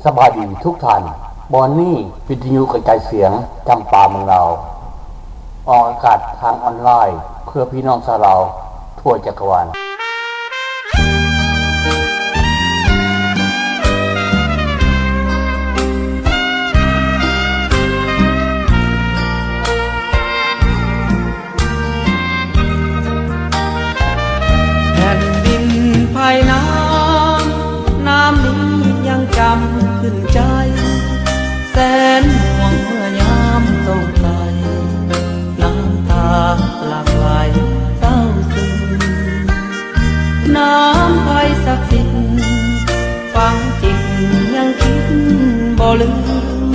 สบายดีทุกท่านบอนนี่วิทยุกระจายเสียงจำปาเมืองเราออกอากาศทางออนไลน์เพื่อพี่น้องชาวเราทั่วจักรวาลแผ่นดินภายน้ำนี้ยังจำขึ้นใจแสนห่วงเมื่อยามต้องไกลน้ำตาหลั่งไหลเศร้าซึมน้ำไผ่ศักดิ์สิทธิ์ฟังจิตยังคิดบ่ลืม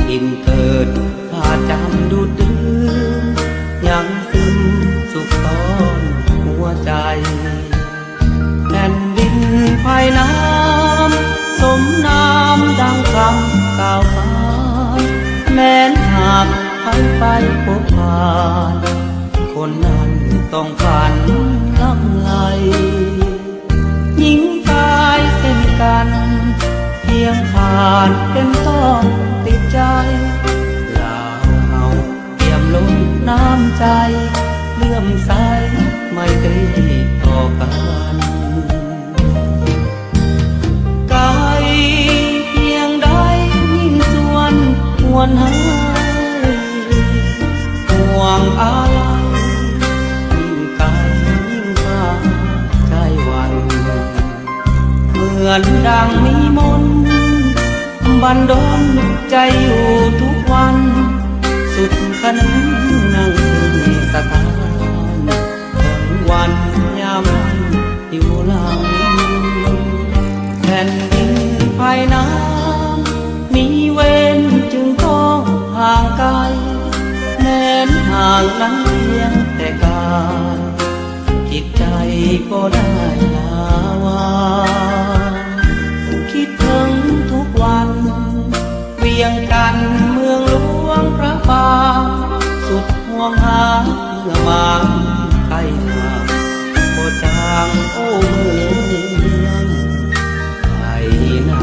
อิ่มเถิดถ้าจำดูดื้อยังซึมสุขตอนหัวใจแผ่นดินภายน้ำสมน้ำดังคำกล่าวขานแม้นหากไปพบผ่านคนนั้นต้องฝันลำไหลหญิงชายเส้นกันเพียงผ่านเป็นต้องติดใจลาเฮาเปี่ยมล้นน้ำใจเลื่อมใสไมตรีต่อกันไกลเพียงใดยิ่งส่วนหวนหาห่วงอะไรยิ่งไกลยิ่งฟ้าใจหวั่นเหมือนดังมีมนต์บันดลใจอยู่ทุกวันสุดขนึงนั่งซึมสถานถึงวันยามอยู่หลังแผ่นดินภายน้ำมีเวรจึงต้องห่างไกลแม้นห่างนั้นเพียงแต่กายจิตใจก็ได้ลาวาคิดถึงทุกวันเวียงจันทร์เมืองหลวงพระบางสุดห่วงหาเมื่อมาใกล้ทางโอจางโอ้เมืองไทยนา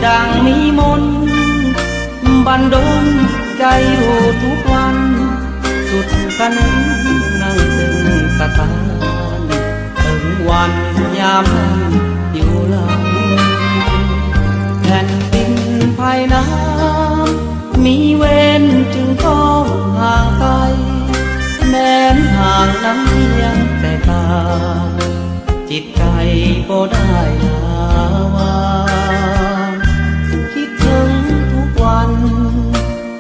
ดังมีมนต์บันดลใจอยู่ทุกวันสุดขนึงนั่งซึ่งสถานถึงวันยามอยู่หลังแผ่นดินภายน้ำมีเวรจึงต้องห่างไกลแม้นห่างน้ำเพียงแต่ตาจิตใจก็ได้ลาวา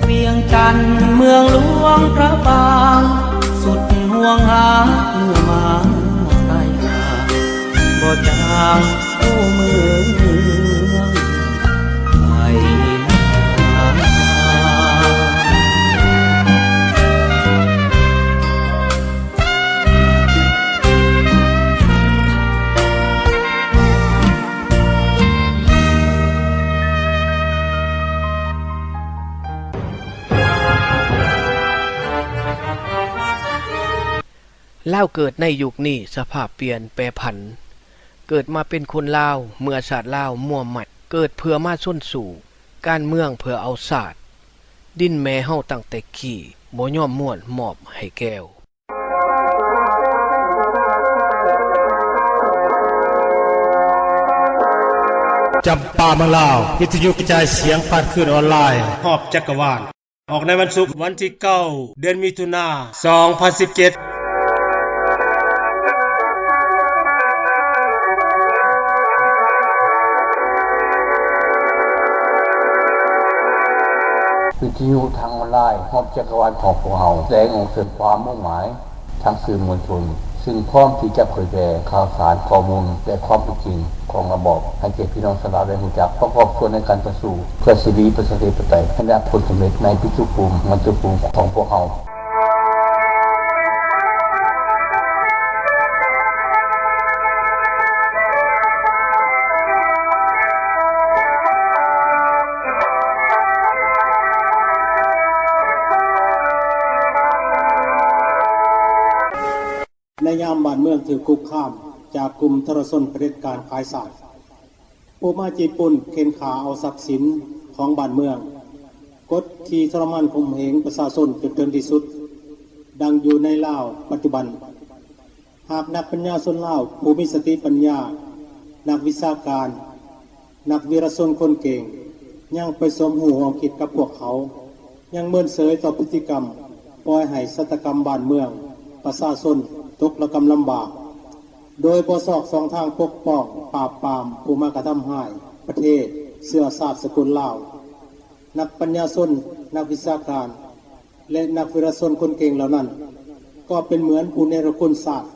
เวียงจันทร์เมืองหลวงพระบางสุดห่วงหาเมื่อมาใกล้หาบ่จางโอ้เมืองไทยลาวเกิดในยุคนี้สภาพเปลี่ยนแปรผันเกิดมาเป็นคนลาวเมื่อชาติลาวมั่วหมัดเกิดเพื่อมาส้นสู่การเมืองเพื่อเอาศาสตร์ดินแม่เฮาตั้งแต่ขี้บ่ยอมม่วนมอบให้แก้วจำปาเมืองลาววิทยุกระจายเสียงผ่านคลื่นออนไลน์รอบจักรวาลออกในวันศุกร์วันที่9เดือนมิถุนายน 2017 วิทยุทางออนไลน์ฮอบจักรวาลของพวกเราแสดงออกถึงความมุ่งหมายทางสื่อมวลชนซึ่งพร้อมที่จะเผยแพร่ข่าวสารข้อมูลและความเป็นจริงของระบอบให้แก่พี่น้องชาวลาวได้รู้จักประกอบส่วนในการต่อสู้เพื่อสิริประชาธิปไตยให้ได้ผลสำเร็จในพิธีภูมิมันตุภูมิของพวกเราในยามบ้านเมืองถือคุกข้ามจากกลุ่มทรชนเผด็จการขายสายผู้มาจีปุ่นเข็นขาเอาทรัพย์สินของบ้านเมืองกดขี่ทรมานข่มเหงประชาชนจนเกินที่สุดดังอยู่ในลาวปัจจุบันหากนักปัญญาชนลาวผู้มีสติปัญญานักวิชาการนักวีรชนคนเก่งยังไปสมหูหัวคิดกับพวกเขายังเมินเสยต่อพฤติกรรมปล่อยให้ฆาตกรรมบ้านเมืองประชาชนตกระกำลำบากโดยบ่ซอกสองทางปกป้องปราบปรามผู้มากระทำร้ายประเทศเชื้อชาติสกุลลาวนักปัญญาชนนักวิชาการและนักวีรชนคนเก่งเหล่านั้นก็เป็นเหมือนผู้เนรคุณศาสตร์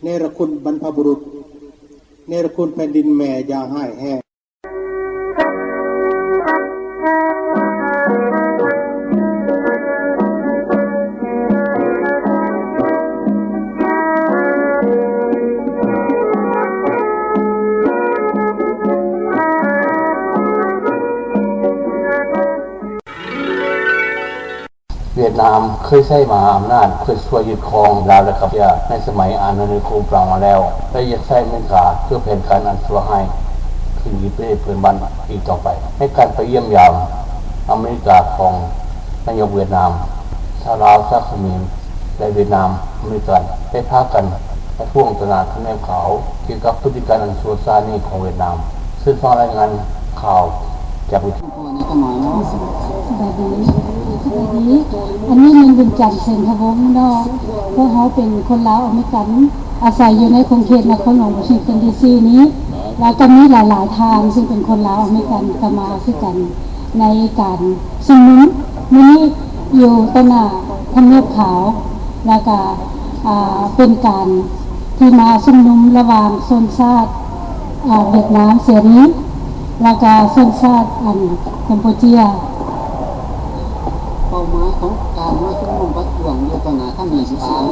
เนรคุณบรรพบุรุษเนรคุณแผ่นดินแม่อย่างหายแห้ง เวียดนามเคยใช้มหาอำนาจเคยช่วยยึดครองลาวและกัมพูชาในสมัยอาณานิคมฝรั่งมาแล้วและยังใช้อเมริกาเพื่อแผนการอันชั่วร้ายขึ้นยึดประเทศเพื่อนบ้านอีกต่อไปในการไปเยี่ยมยามอเมริกาของนายกเวียดนามชาวลาวชาวเขมรและเวียดนามอเมริกันได้พากันประท้วงตระหนักคะแนนขาวเกี่ยวกับพฤติกรรมอันชั่วร้ายนี้ของเวียดนามซึ่งฟังรายงานข่าวจากวิทยุ สบายดีอันนี้มันเป็นจันทร์เซนทวงศ์เนาะพวกเขาเป็นคนลาวอเมริกันอาศัยอยู่ในคงเขตนครหลวงวอชิงตันดีซีนี้แล้วก็มีหลายๆทางซึ่งเป็นคนลาวอเมริกันก็มาด้วยกันในการชุมนุมนี้อยู่ต้นหน้าทำเนียบขาวแล้วก็เป็นการที่มาชุมนุมระหว่างชนชาติเวียดนามเสรีแล้วก็ชนชาติกัมพูชาเป้าหมายของการมาชุมนุมประท้วงอยู่ต่อหน้าท่านหญิงสาว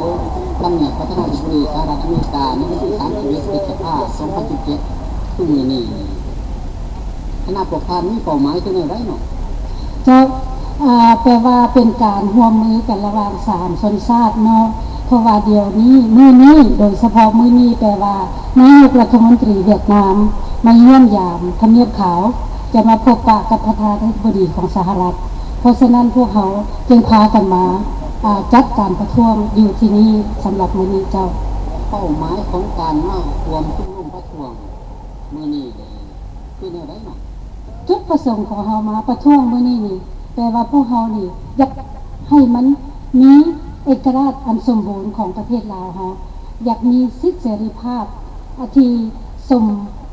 ตำแหน่งประธานาธิบดีสหรัฐอเมริกาในวันที่31พฤษภาคม 2017คือมื้อนี้คณะปกครองมีเป้าหมายคืออะไรเนาะเจ้าแปลว่าเป็นการร่วมมือกันระหว่าง3ชนชาติเนาะเพราะว่าเดี๋ยวนี้มื้อนี้โดยเฉพาะมื้อนี้แปลว่านายกรัฐมนตรีเวียดนามมาเยี่ยมยามทำเนียบขาวจะมาพบปะกับประธานาธิบดีของสหรัฐเพราะฉะนั้นพวกเขาจึงพากันมาจัดการประท้วงอยู่ที่นี่สำหรับมื้อนี้เจ้าเป้าหมายของการมารวมชุมนุมประท้วงมื้อนี้คืออะไรเนาะจุดประสงค์ของเฮามาประท้วงมื้อนี้นี่แปลว่าพวกเฮานี่อยากให้มันมีเอกราชอันสมบูรณ์ของประเทศลาวเฮาอยากมีสิทธิเสรีภาพที่สม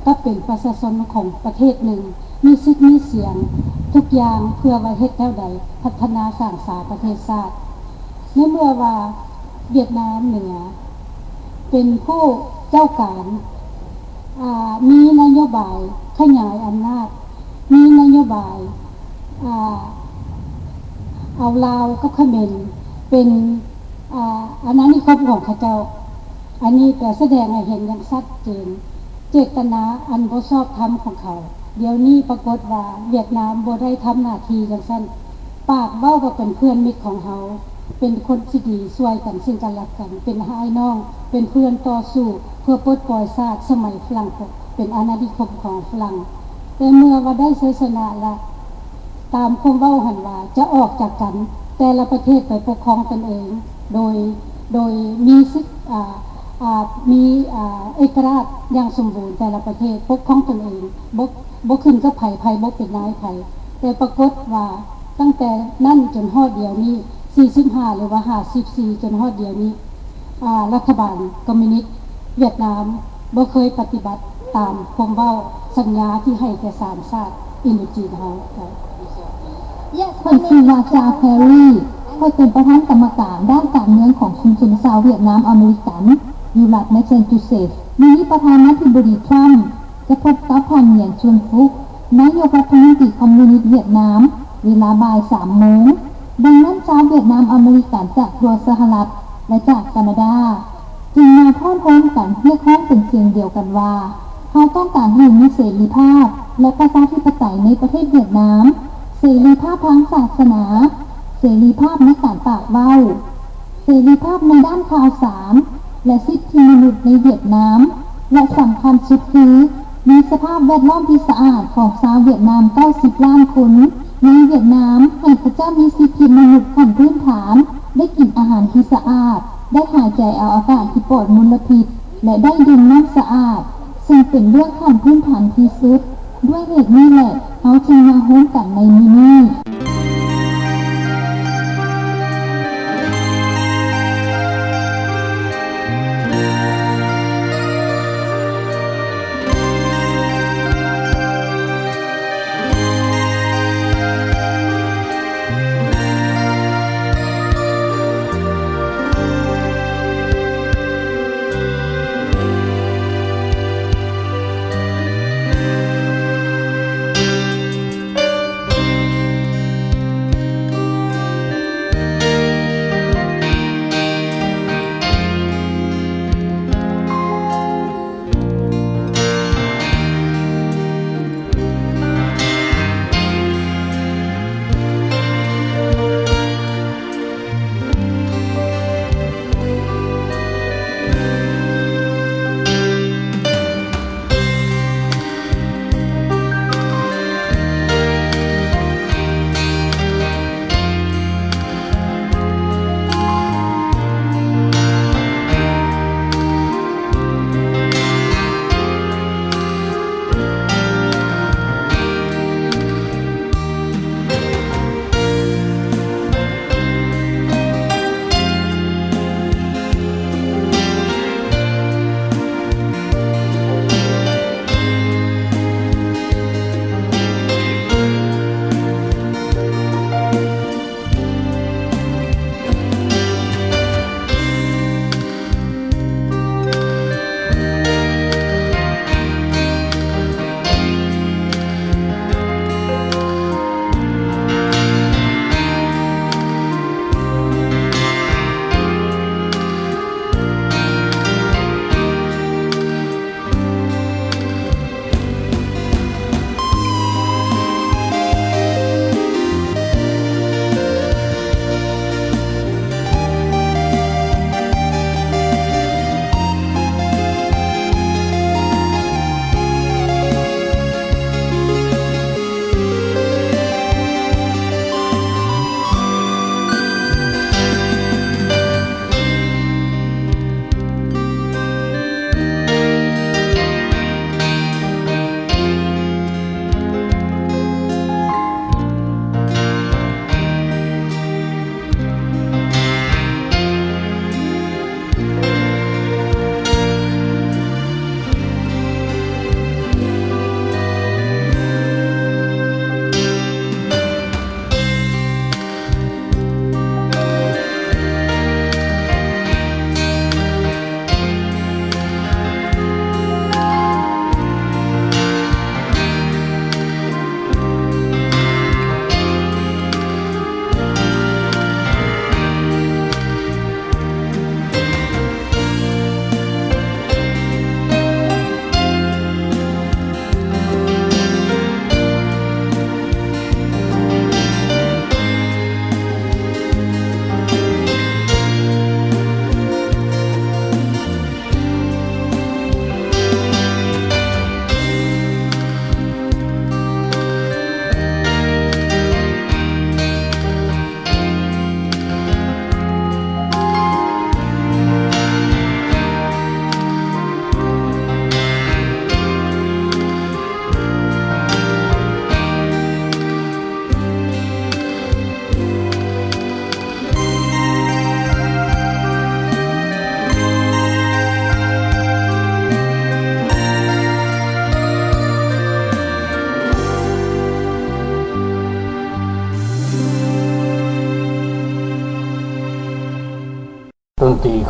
กับเป็นประชาชนของประเทศหนึ่งมีสิทธิมีเสียงทุกอย่างเพื่อว่าเฮ็ดแนวใดพัฒนาสร้างสรรค์ประเทศชาติในเมื่อว่าเวียดนามเหนือเป็นผู้เจ้าการมีนโยบายขยายอำนาจมีนโยบายเอาลาวกับเขมรเป็นอาณานิคมของเขาเจ้าอันนี้แต่แสดงให้เห็นอย่างชัดเจนเจตนาอันบ่ชอบธรรมของเขาเดี๋ยวนี้ปรากฏว่าเวียดนามบ่ได้ทำหน้าที่จังซั่นปากเว้าว่าเป็นเพื่อนมิตรของเฮาเป็นคนที่ดีช่วยกันซึ่งกันและกันเป็นพี่น้องเป็นเพื่อนต่อสู้เพื่อปลดปล่อยชาติสมัยฝรั่งเป็นอาณานิคมของฝรั่งแต่เมื่อว่าได้ชัยชนะละตามคำเว้าหั่นว่าจะออกจากกันแต่ละประเทศไปปกครองตนเองโดยมีสิทธิ์มีเอกราชอย่างสมบูรณ์แต่ละประเทศปกครองตนเองบ่ขึ้นกับไผบ่เป็นนายไผแต่ปรากฏว่าตั้งแต่นั้นจนฮอดเดียวนี้45หรือว่า54จนฮอดเดียวนี้รัฐบาลคอมมิวนิสต์เวียดนามบ่เคยปฏิบัติตามคำเว้าสัญญาที่ให้แก่3ชาติอินโดจีนเฮา ข้อยชื่อว่าจาแพรรี่ข้อยเป็นประธานกรรมการด้านการเมืองของชุมชนชาวเวียดนามอเมริกันอยู่รัฐแมสซาชูเซตส์มื้อนี้ประธานาธิบดีทรัมป์จะพบกับท่านเหยียนชุนฟุกนายกรัฐมนตรีคอมมิวนิสต์เวียดนามเวลาบ่าย 3 โมงดังนั้นชาวเวียดนามอเมริกันจากทั่วสหรัฐและจากแคนาดาจึงมาพร้อมกันเรียกร้องเป็นเสียงเดียวกันว่าเขาต้องการให้มีเสรีภาพและประชาธิปไตยในประเทศเวียดนามเสรีภาพทางศาสนาเสรีภาพในการปากเว้าเสรีภาพในด้านข่าวสารและสิทธิมนุษย์ในเวียดนามและสำคัญสุดคือมีสภาพแวดล้อมที่สะอาดของชาวเวียดนาม90 ล้านคนในเวียดนามให้พระเจ้ามีสิทธิมนุษย์ขั้นพื้นฐานได้กินอาหารที่สะอาดได้หายใจเอาอากาศที่ปลอดมลพิษและได้ดื่มน้ำสะอาดซึ่งเป็นเรื่องขั้นพื้นฐานที่สุดด้วยเหตุนี้แหละเขาจึงมาร่วมกันในมื้อนี้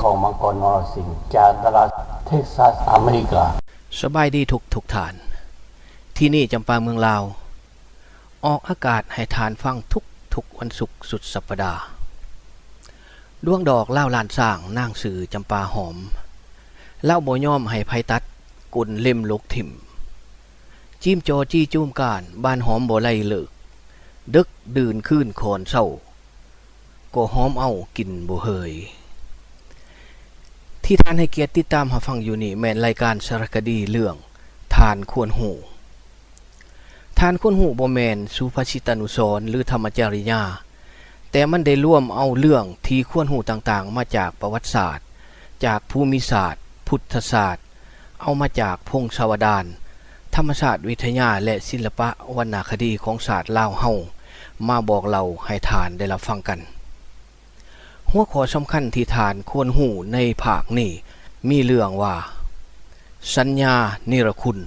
ของมังกรนรสิงห์จากรัฐเท็กซัสอเมริกาสบายดีทุกฐานที่นี่จำปาเมืองลาวออกอากาศให้ทานฟังทุกวันศุกร์สุดสัปดาห์ดวงดอกเล่าลานสร้างนางสื่อจำปาหอมเล่าบ่ย่อมให้ไผตัดกุนเล่มลกถิ่มจิ้มโจจี้จุ้มการบ้านหอมบ่ไล่เลิกดึกดื่นคืนโคนเศร้าก็หอมเอากินบ่เฮยที่ท่านให้เกียรติติดตามหาฟังอยู่นี่แม่นรายการสารคดีเรื่องทานควรหูทานควรหูบ่แม่นสุภาษิตานุสรณ์หรือธรรมจริยาแต่มันได้ร่วมเอาเรื่องที่ควรหูต่างๆมาจากประวัติศาสตร์จากภูมิศาสตร์พุทธศาสตร์เอามาจากพงศาวดารธรรมศาสตร์วิทยาและศิลปะวรรณคดีของศาสตร์ลาวเฮามาบอกเราให้ทานได้รับฟังกันหัวข้อสำคัญที่ทานควรหูในภาคนี้มีเรื่องว่าสัญญานิรคุณ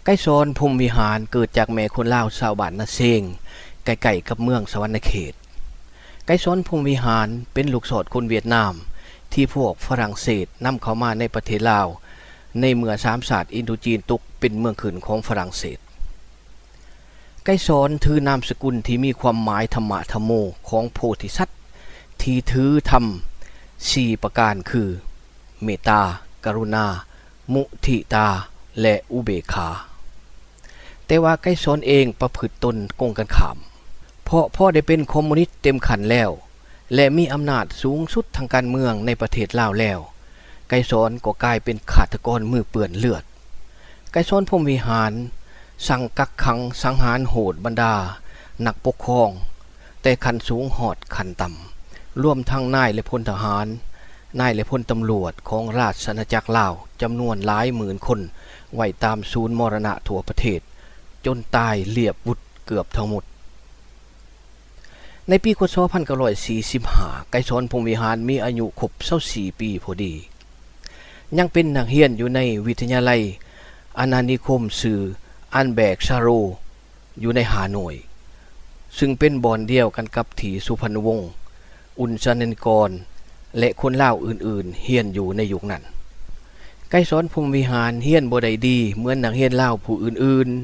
ไก่ซอนภูมิวิหารเกิดจากแม่คนลาวชาวบ้านนาเซงใกล้ๆกับเมืองสวรรณเขตไก่ซอนภูมิวิหารเป็นลูกสอดคนเวียดนามที่พวกฝรั่งเศสนำเข้ามาในประเทศลาวในเมื่อ3ศาสตร์อินโดจีนตกเป็นเมืองขึ้นของฝรั่งเศสไก่ซอนถือนามสกุลที่มีความหมายธรรมะธรรมโมของโพธิสัตว์ที่ถือธรรม4ประการคือเมตตากรุณามุทิตาและอุเบกขาแต่ว่าไก่ซอนเองประพฤติตนกงกันขามเพราะพ่อได้เป็นคอมมิวนิสต์เต็มขันแล้วและมีอำนาจสูงสุดทางการเมืองในประเทศลาวแล้วไก่ซอนก็กลายเป็นฆาตกรมือเปื้อนเลือดไก่ซอนพรหมวิหารสั่งกักขังสังหารโหดบรรดานักปกครองแต่ขันสูงหอดขันต่ำรวมทั้งนายและพลทหารนายและพลตำรวจของราชอาณาจักรลาวจำนวนหลายหมื่นคนไว้ตามศูนย์มรณะทั่วประเทศจนตายเรียบวุฒเกือบทั้งหมดในปีค.ศ. 1945ไก่ซอนพรหมวิหารมีอายุครบ24 ปีพอดียังเป็นนักเรียนอยู่ในวิทยาลัยอาณานิคมสื่ออันแบกชาโรอยู่ในฮานอยซึ่งเป็นบ่อนเดียวกันกับที่สุพรรณวงศ์อุนชนนกรและคนลาวอื่นๆเรียนอยู่ในยุคนั้นไก่ซอนพรหมวิหารเรียนบ่ได้ดีเหมือนนักเรียนลาวผู้อื่นๆ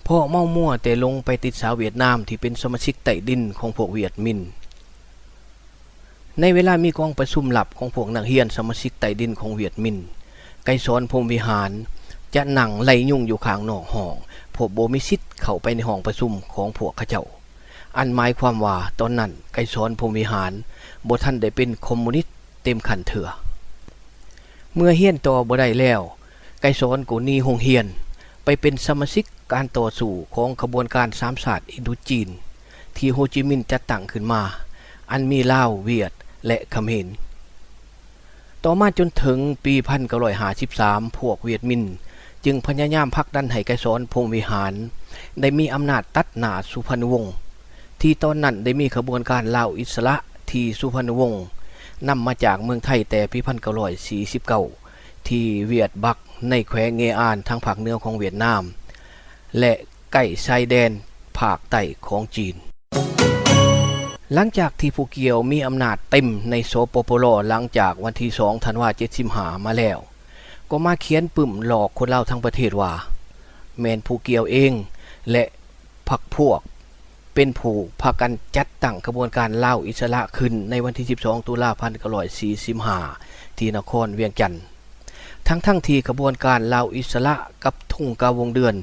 เพราะเมามั่วแต่ลงไปติดสาวเวียดนามที่เป็นสมาชิกใต้ดินของพวกเวียดมินในเวลามีกองประชุมลับของพวกนักเรียนสมาชิกใต้ดินของเวียดมินไก่ซอนพรหมวิหารจะนั่งไล่ยุ่งอยู่ข้างนอกห้องพวกบ่มีสิทธิ์เข้าไปในห้องประชุมของพวกเขาเจ้าอันหมายความว่าตอนนั้นไก่ซอนพรหมวิหารบ่ทันได้เป็นคอมมิวนิสต์เต็มขันเถื่อเมื่อเรียนต่อบ่ได้แล้วไก่ซอนก็หนีโรงเรียนไปเป็นสมาชิกการต่อสู้ของขบวนการ3ศาสตร์อินโดจีนที่โฮจิมินห์จัดตั้งขึ้นมาอันมีลาวเวียดและเขมรต่อมาจนถึงปี1953พวกเวียดมินห์จึงพยายามผลักดันให้ไก่ซอนพรหมวิหารได้มีอำนาจตัดหน้าสุพรรณวงศ์ที่ตอนนั้นได้มีขบวนการลาวอิสระที่สุพรรณวงศ์นำมาจากเมืองไทยแต่ปี1949ที่เวียดบักในแขวงเงอานทางภาคเหนือของเวียดนามและใกล้ชายแดนภาคใต้ของจีนหลังจากที่ผู้เกี่ยวมีอำนาจเต็มในสปปลหลังจากวันที่2 ธันวาคม 75มาแล้วก็มาเขียนปึ่มหลอกคนลาวทั้งประเทศว่าแม่นผู้เกี่ยวเองและพรรคพวกเป็นผู้พากันจัดตั้งกระบวนการลาวอิสระขึ้นในวันที่12 ตุลาคม 1945ที่นครเวียงจันทน์ทั้งที่กระบวนการลาวอิสระกับทุ่งกาวงเดือน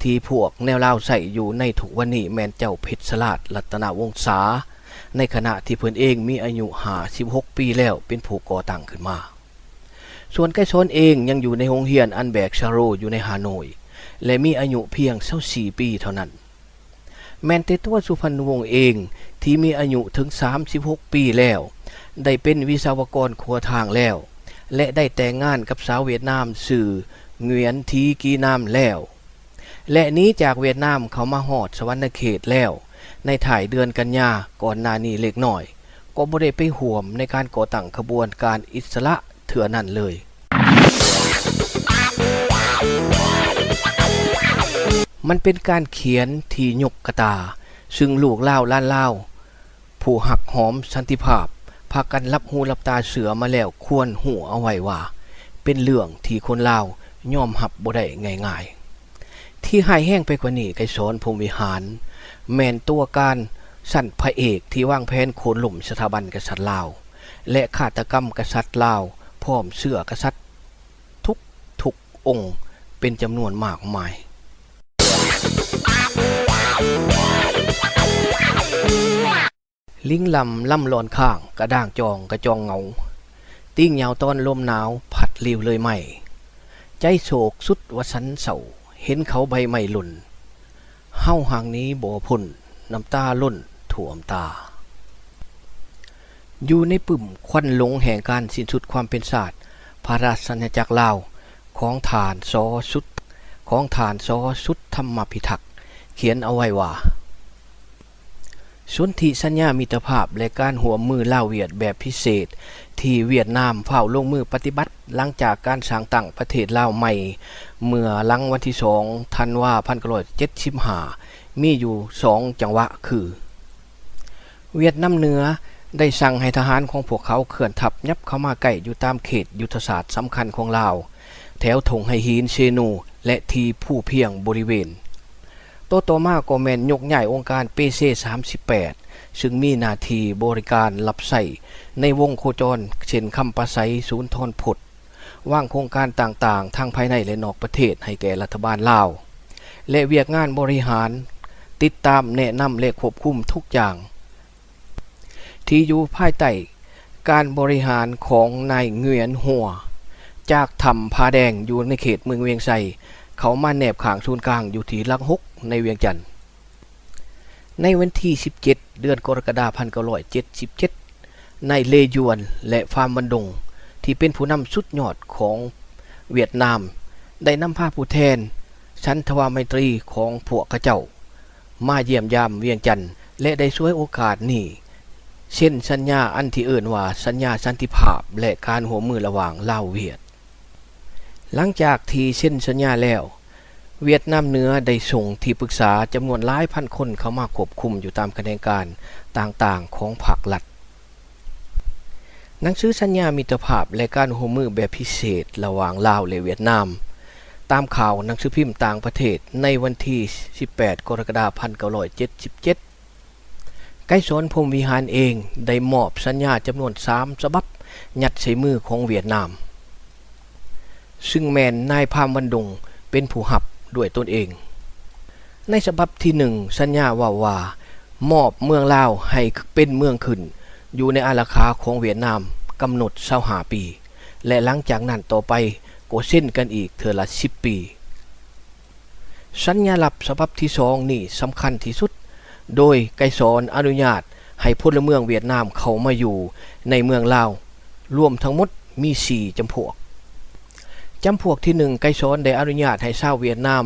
ที่พวกแนวลาวใส่อยู่ในทุกวันนี้แม่นเจ้าเพชรสลาดรัตนวงศาในขณะที่เพิ่นเองมีอายุ56 ปีแล้วเป็นผู้ก่อตั้งขึ้นมาส่วนไก่ซอนเองยังอยู่ในโรงเรียนอันแบกชาโรอยู่ในฮานอยและมีอายุเพียง24 ปีเท่านั้นแม้แต่ตัวสุพรรณวงศ์เองที่มีอายุถึง36 ปีแล้วได้เป็นวิศวกรครัวทางแล้วและได้แต่งงานกับสาวเวียดนามชื่อเหงียนทีกีนามแล้วและนี้จากเวียดนามเขามาฮอดสวรรณเขตแล้วในถ่ายเดือนกันยาก่อนหน้านี้เล็กน้อยก็บ่ได้ไปห่วมในการก่อตั้งขบวนการอิสระเถื่อนั่นเลย มันเป็นการเขียนที่ยกกระตาซึ่งลูกเล่าล้านเล่าผู้หักหอมสันติภาพพากันรับหูรับตาเสือมาแล้วควรหูเอาไว้ว่าเป็นเรื่องที่คนลาวยอมหับบ่ได้ง่ายๆที่หายแห้งไปกว่านี้ไกสอนพรหมวิหารแม่นตัวการสั่นพระเอกที่วางแผนโค่นล้มสถาบันกษัตริย์ลาวและฆาตกรรมกษัตริย์ลาวพร้อมเสื้อกษัตริย์ทุกองค์เป็นจำนวนมากมายลิงลำล่ำลอนข้างกระด้างจองกระจองเงาติ้งเหยาตอนลมหนาวผัดลิวเลยไม่ใจโศกสุดวสันเศร้าเห็นเขาใบไม้หล่นเฮาห่างนี้บ่พ้นน้ำตาล้นท่วมตาอยู่ในปึ่มควันหลงแห่งการสิ้นสุดความเป็นศาสตร์พระราชสัญจักรลาวของฐานซอสุดธรรมพิทักษ์เขียนเอาไว้ว่าสนธิสัญญามิตรภาพและการหัวมือลาวเวียดแบบพิเศษที่เวียดนามเฝ้าลงมือปฏิบัติหลังจากการสร้างตั้งประเทศลาวใหม่เมื่อหลังวันที่2 ธันวาคม 1975มีอยู่2จังหวะคือเวียดนามเหนือได้สั่งให้ทหารของพวกเขาเคลื่อนทัพยับเข้ามาใกล้อยู่ตามเขตยุทธศาสตร์สำคัญของลาวแถวถงไหหินเชนูและทีผู้เพียงบริเวณต่อมาก็แม่นยกใหญ่องค์การเปเซ38ซึ่งมีหน้าที่บริการรับใช้ในวงโคจรเช่นคำปราศัยศูนย์ทอนผดวางโครงการต่างๆทั้งภายในและนอกประเทศให้แก่รัฐบาลลาวและเวียกงานบริหารติดตามแนะนำและควบคุมทุกอย่างที่อยู่ภายใต้การบริหารของนายเงวียนหัวจากถ้ำผาแดงอยู่ในเขตเมืองเวียงไซเขามาแนบขางศูนย์กลางอยู่ที่หลัก6ในเวียงจันทน์ในวันที่17 เดือนกรกฎาคม 1977นายเลยวนและฟาร์มบันดงที่เป็นผู้นำสุดยอดของเวียดนามได้นำพาผู้แทนชั้นทวารไมตรีของพวกเขาเจ้ามาเยี่ยมยามเวียงจันทน์และได้ช่วยโอกาสนี้เช่นสัญญาอันที่เอิ่นว่าสัญญาสันติภาพและการหัวมือระหว่างลาวเวียดหลังจากที่เซ็นสัญญาแล้วเวียดนามเหนือได้ส่งที่ปรึกษาจำนวนหลายพันคนเข้ามาควบคุมอยู่ตามแขนงการต่างๆของภาครัฐหนังสือสัญญามิตรภาพและการร่วมมือแบบพิเศษระหว่างลาวและเวียดนามตามข่าวหนังสือพิมพ์ต่างประเทศในวันที่18 กรกฎาคม 1977ไกสอนพรหมวิหารเองได้มอบสัญญาจำนวน3 ฉบับยัดใส่มือของเวียดนามซึ่งแมนนายพามวันดงเป็นผู้หับด้วยตนเองในฉบับที่1สัญญามอบเมืองลาวให้เป็นเมืองขึ้นอยู่ในอาราคาของเวียดนามกำหนด25 ปีและหลังจากนั้นต่อไปก็เส้นกันอีกเทื่อละ10 ปีสัญญาลับฉบับที่2นี่สำคัญที่สุดโดยไกสอนอนุญาตให้พลเมืองเวียดนามเข้ามาอยู่ในเมืองลาวรวมทั้งหมดมี4 จำพวกที่1ไกสอนได้อนุญาตให้ชาวเวียดนาม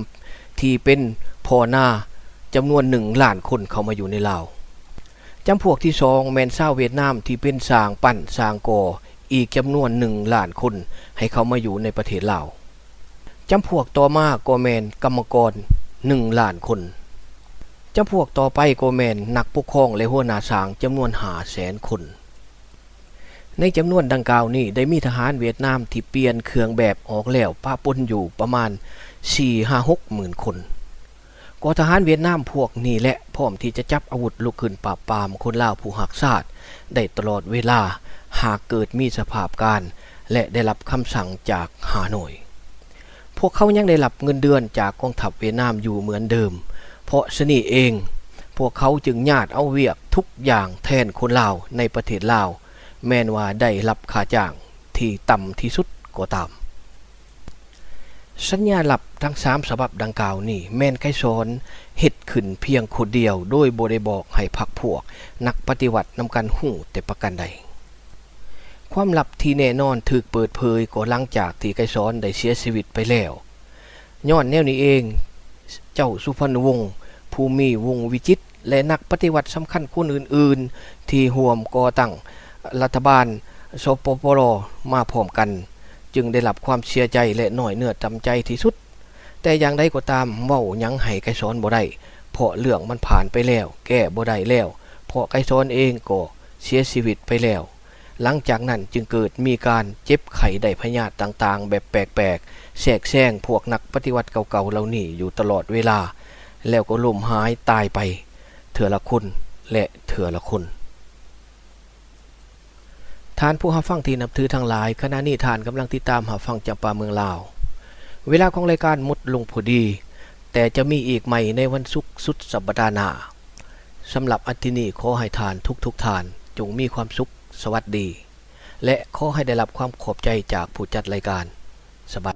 ที่เป็นพ่อนาจำนวน1 ล้านคนเข้ามาอยู่ในลาวจำพวกที่2แม่นชาวเวียดนามที่เป็นสร้างปั้นสร้างก่ออีกจำนวน1 ล้านคนให้เข้ามาอยู่ในประเทศลาวจำพวกต่อมาก็แม่นกรรมกร1 ล้านคนจำพวกต่อไปก็แม่นนักปกครองและหัวหน้าสร้างจำนวน500,000 คนในจำนวนดังกล่าวนี้ได้มีทหารเวียดนามที่เปลี่ยนเครื่องแบบออกแล้วปะปนอยู่ประมาณ 4-6 หมื่นคนก็ทหารเวียดนามพวกนี้และพร้อมที่จะจับอาวุธลุกขึ้นปราบปรามคนลาวผู้หักชาติได้ตลอดเวลาหากเกิดมีสภาพการและได้รับคำสั่งจากฮานอยพวกเขายังได้รับเงินเดือนจากกองทัพเวียดนามอยู่เหมือนเดิมเพราะฉะนี้เองพวกเขาจึงญาติเอาเวียกทุกอย่างแทนคนลาวในประเทศลาวแม้นว่าได้รับค่าจ้างที่ต่ำที่สุดก็ตามสัญญาลับทั้ง3 ฉบับดังกล่าวนี้แม่นไกสอนเฮ็ดขึ้นเพียงคนเดียวโดยบ่ได้บอกให้พรรคพวกนักปฏิวัตินำกันฮู้แต่ประการใดความลับที่แน่นอนถูกเปิดเผยก็หลังจากที่ไกสอนได้เสียชีวิตไปแล้วย้อนแนวนี้เองเจ้าสุพรรณวงศ์ภูมิวงศ์วิจิตรและนักปฏิวัติสำคัญคนอื่นๆที่ร่วมก่อตั้งรัฐบาลสปปลมาพร้อมกันจึงได้รับความเสียใจและหน่อยเนื้อจำใจที่สุด แต่อย่างใดก็ตามเว้าหยังให้ไกรสอนบ่ได้เพราะเรื่องมันผ่านไปแล้วแก้บ่ได้แล้วเพราะไกรสอนเองก็เสียชีวิตไปแล้วหลังจากนั้นจึงเกิดมีการเจ็บไข้ได้พยาธิต่างๆแบบแปลกๆแทรกแซงพวกนักปฏิวัติเก่าๆเหล่านี้อยู่ตลอดเวลาแล้วก็ล้มหายตายไปเถื่อละคนและเถื่อละคนท่านผู้รับฟังที่นับถือทั้งหลายขณะนี้ท่านกำลังติดตามรับฟังจากป่าเมืองลาวเวลาของรายการหมดลงพอดีแต่จะมีอีกใหม่ในวันศุกร์สุดสัปดาห์หน้าสำหรับอาทิตย์นี้ขอให้ท่านทุกท่านจงมีความสุขสวัสดีและขอให้ได้รับความขอบใจจากผู้จัดรายการสบา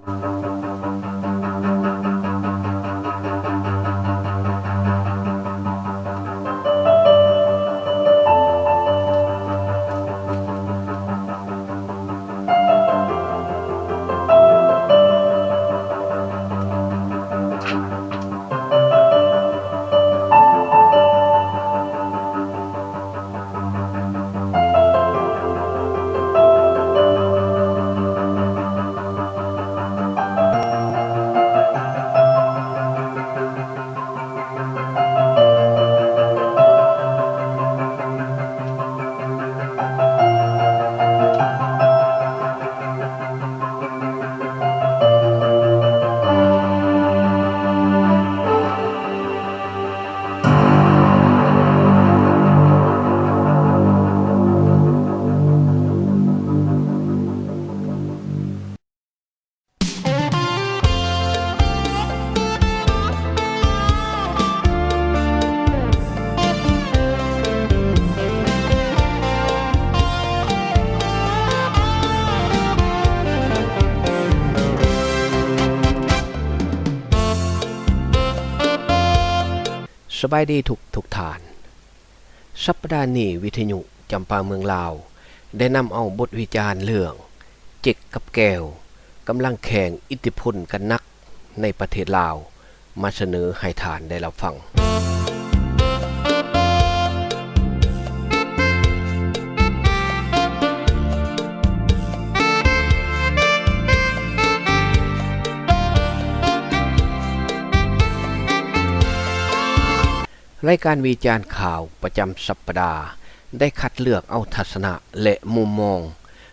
ยดีทุกท่านสัปดาห์นี้วิทยุจำปาเมืองลาวได้นำเอาบทวิจารณ์เรื่องเจ็กกับแก้วกำลังแข่งอิทธิพลกันนักในประเทศลาวมาเสนอให้ท่านได้รับฟังรายการวิจารณ์ข่าวประจำสัปดาห์ได้คัดเลือกเอาทัศนะและมุมมอง